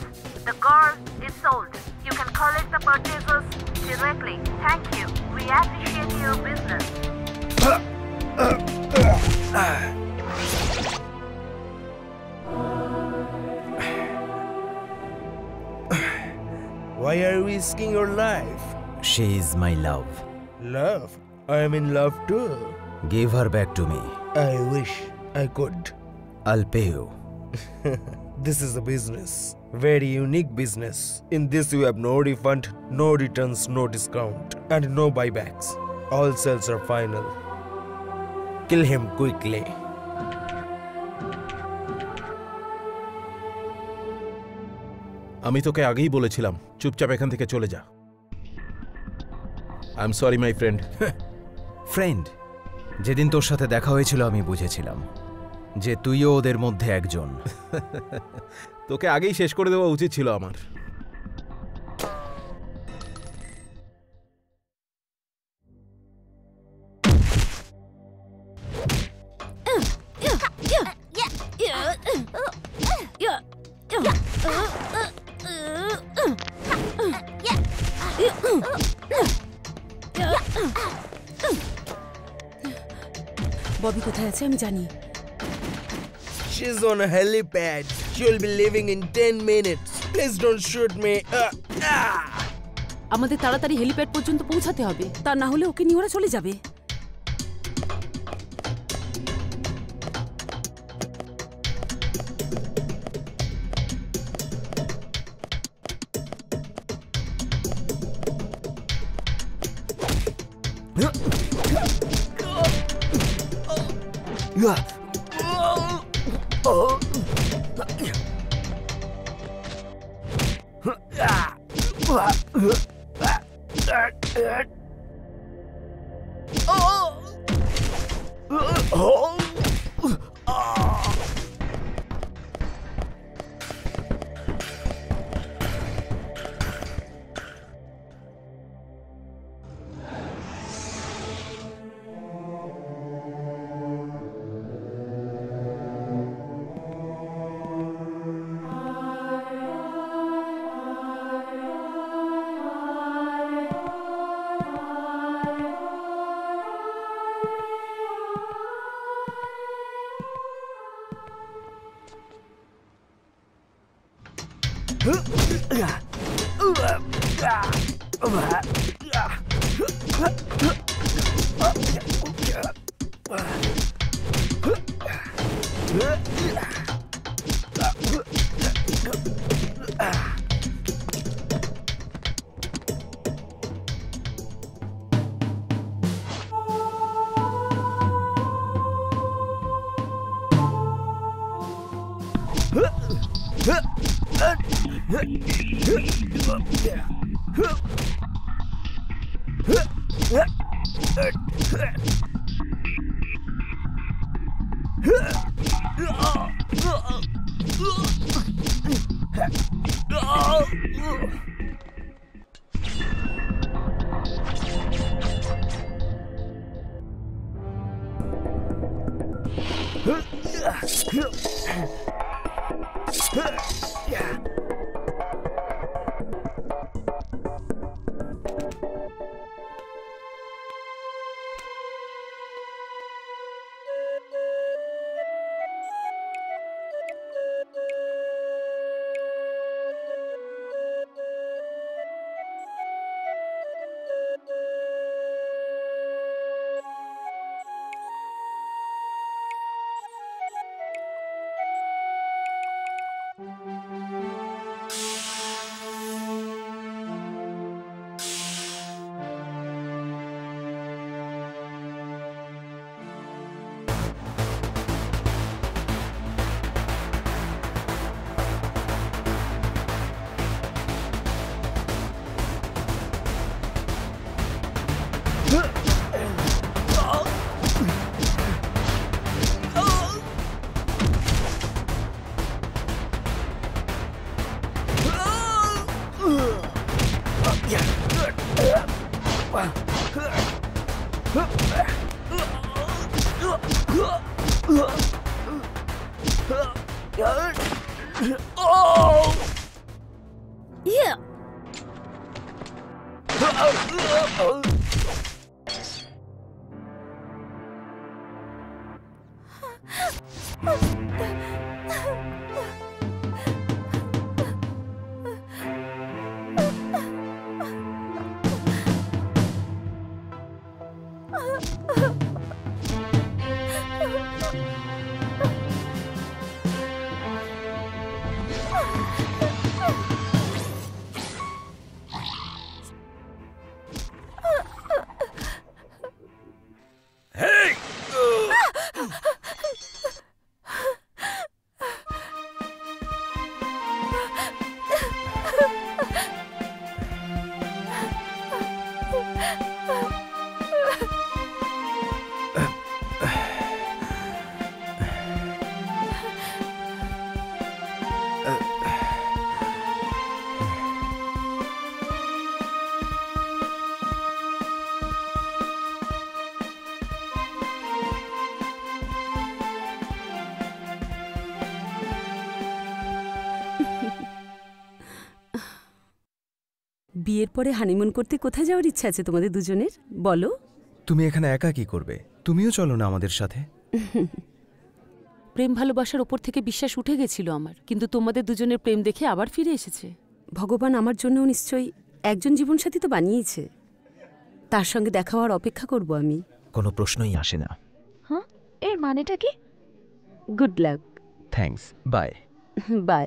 The girl is sold. You can collect the purchasers directly. Thank you. We appreciate your business. Why are you risking your life? She is my love. Love? I am in love too. Give her back to me. I wish I could. I'll pay you. This is a business. Very unique business. In this you have no refund, no returns, no discount, and no buybacks. All sales are final. Kill him quickly. আমি তোকে আগেই বলেছিলাম চুপচাপ এখান থেকে চলে যা। I am sorry my friend. Friend, যেদিন তোর সাথে দেখা হয়েছিল আমি বুঝেছিলাম যে তুইও ওদের মধ্যে একজন। তোকে আগেই শেষ করে দেওয়া উচিত ছিল আমার। ববি কোথায় আছে আমি জানি। She's on a helipad. She'll be leaving in 10 minutes. Please don't shoot me. আমাদের তাড়াতাড়ি হেলিপ্যাড পর্যন্ত পৌঁছাতে হবে, তা না হলে ওকে নিয়ে ওরা চলে যাবে। বিয়ের পরে হানিমুন করতে কোথায় যাওয়ার ইচ্ছা আছে তোমাদের দুজনের বলো? তুমি এখানে একা কি করবে? তুমিও চলো না আমাদের সাথে। প্রেম ভালোবাসার ওপর থেকে বিশ্বাস উঠে গেছিল আমার, কিন্তু তোমাদের দুজনের প্রেম দেখে আবার ফিরে এসেছে। ভগবান আমার জন্যও নিশ্চয়ই একজন জীবনসাথী তো বানিয়েছে, তার সঙ্গে দেখা হওয়ার অপেক্ষা করব আমি। কোনো প্রশ্নই আসে না। হ্যাঁ, এর মানেটা কি? Good luck. Thanks, bye. By.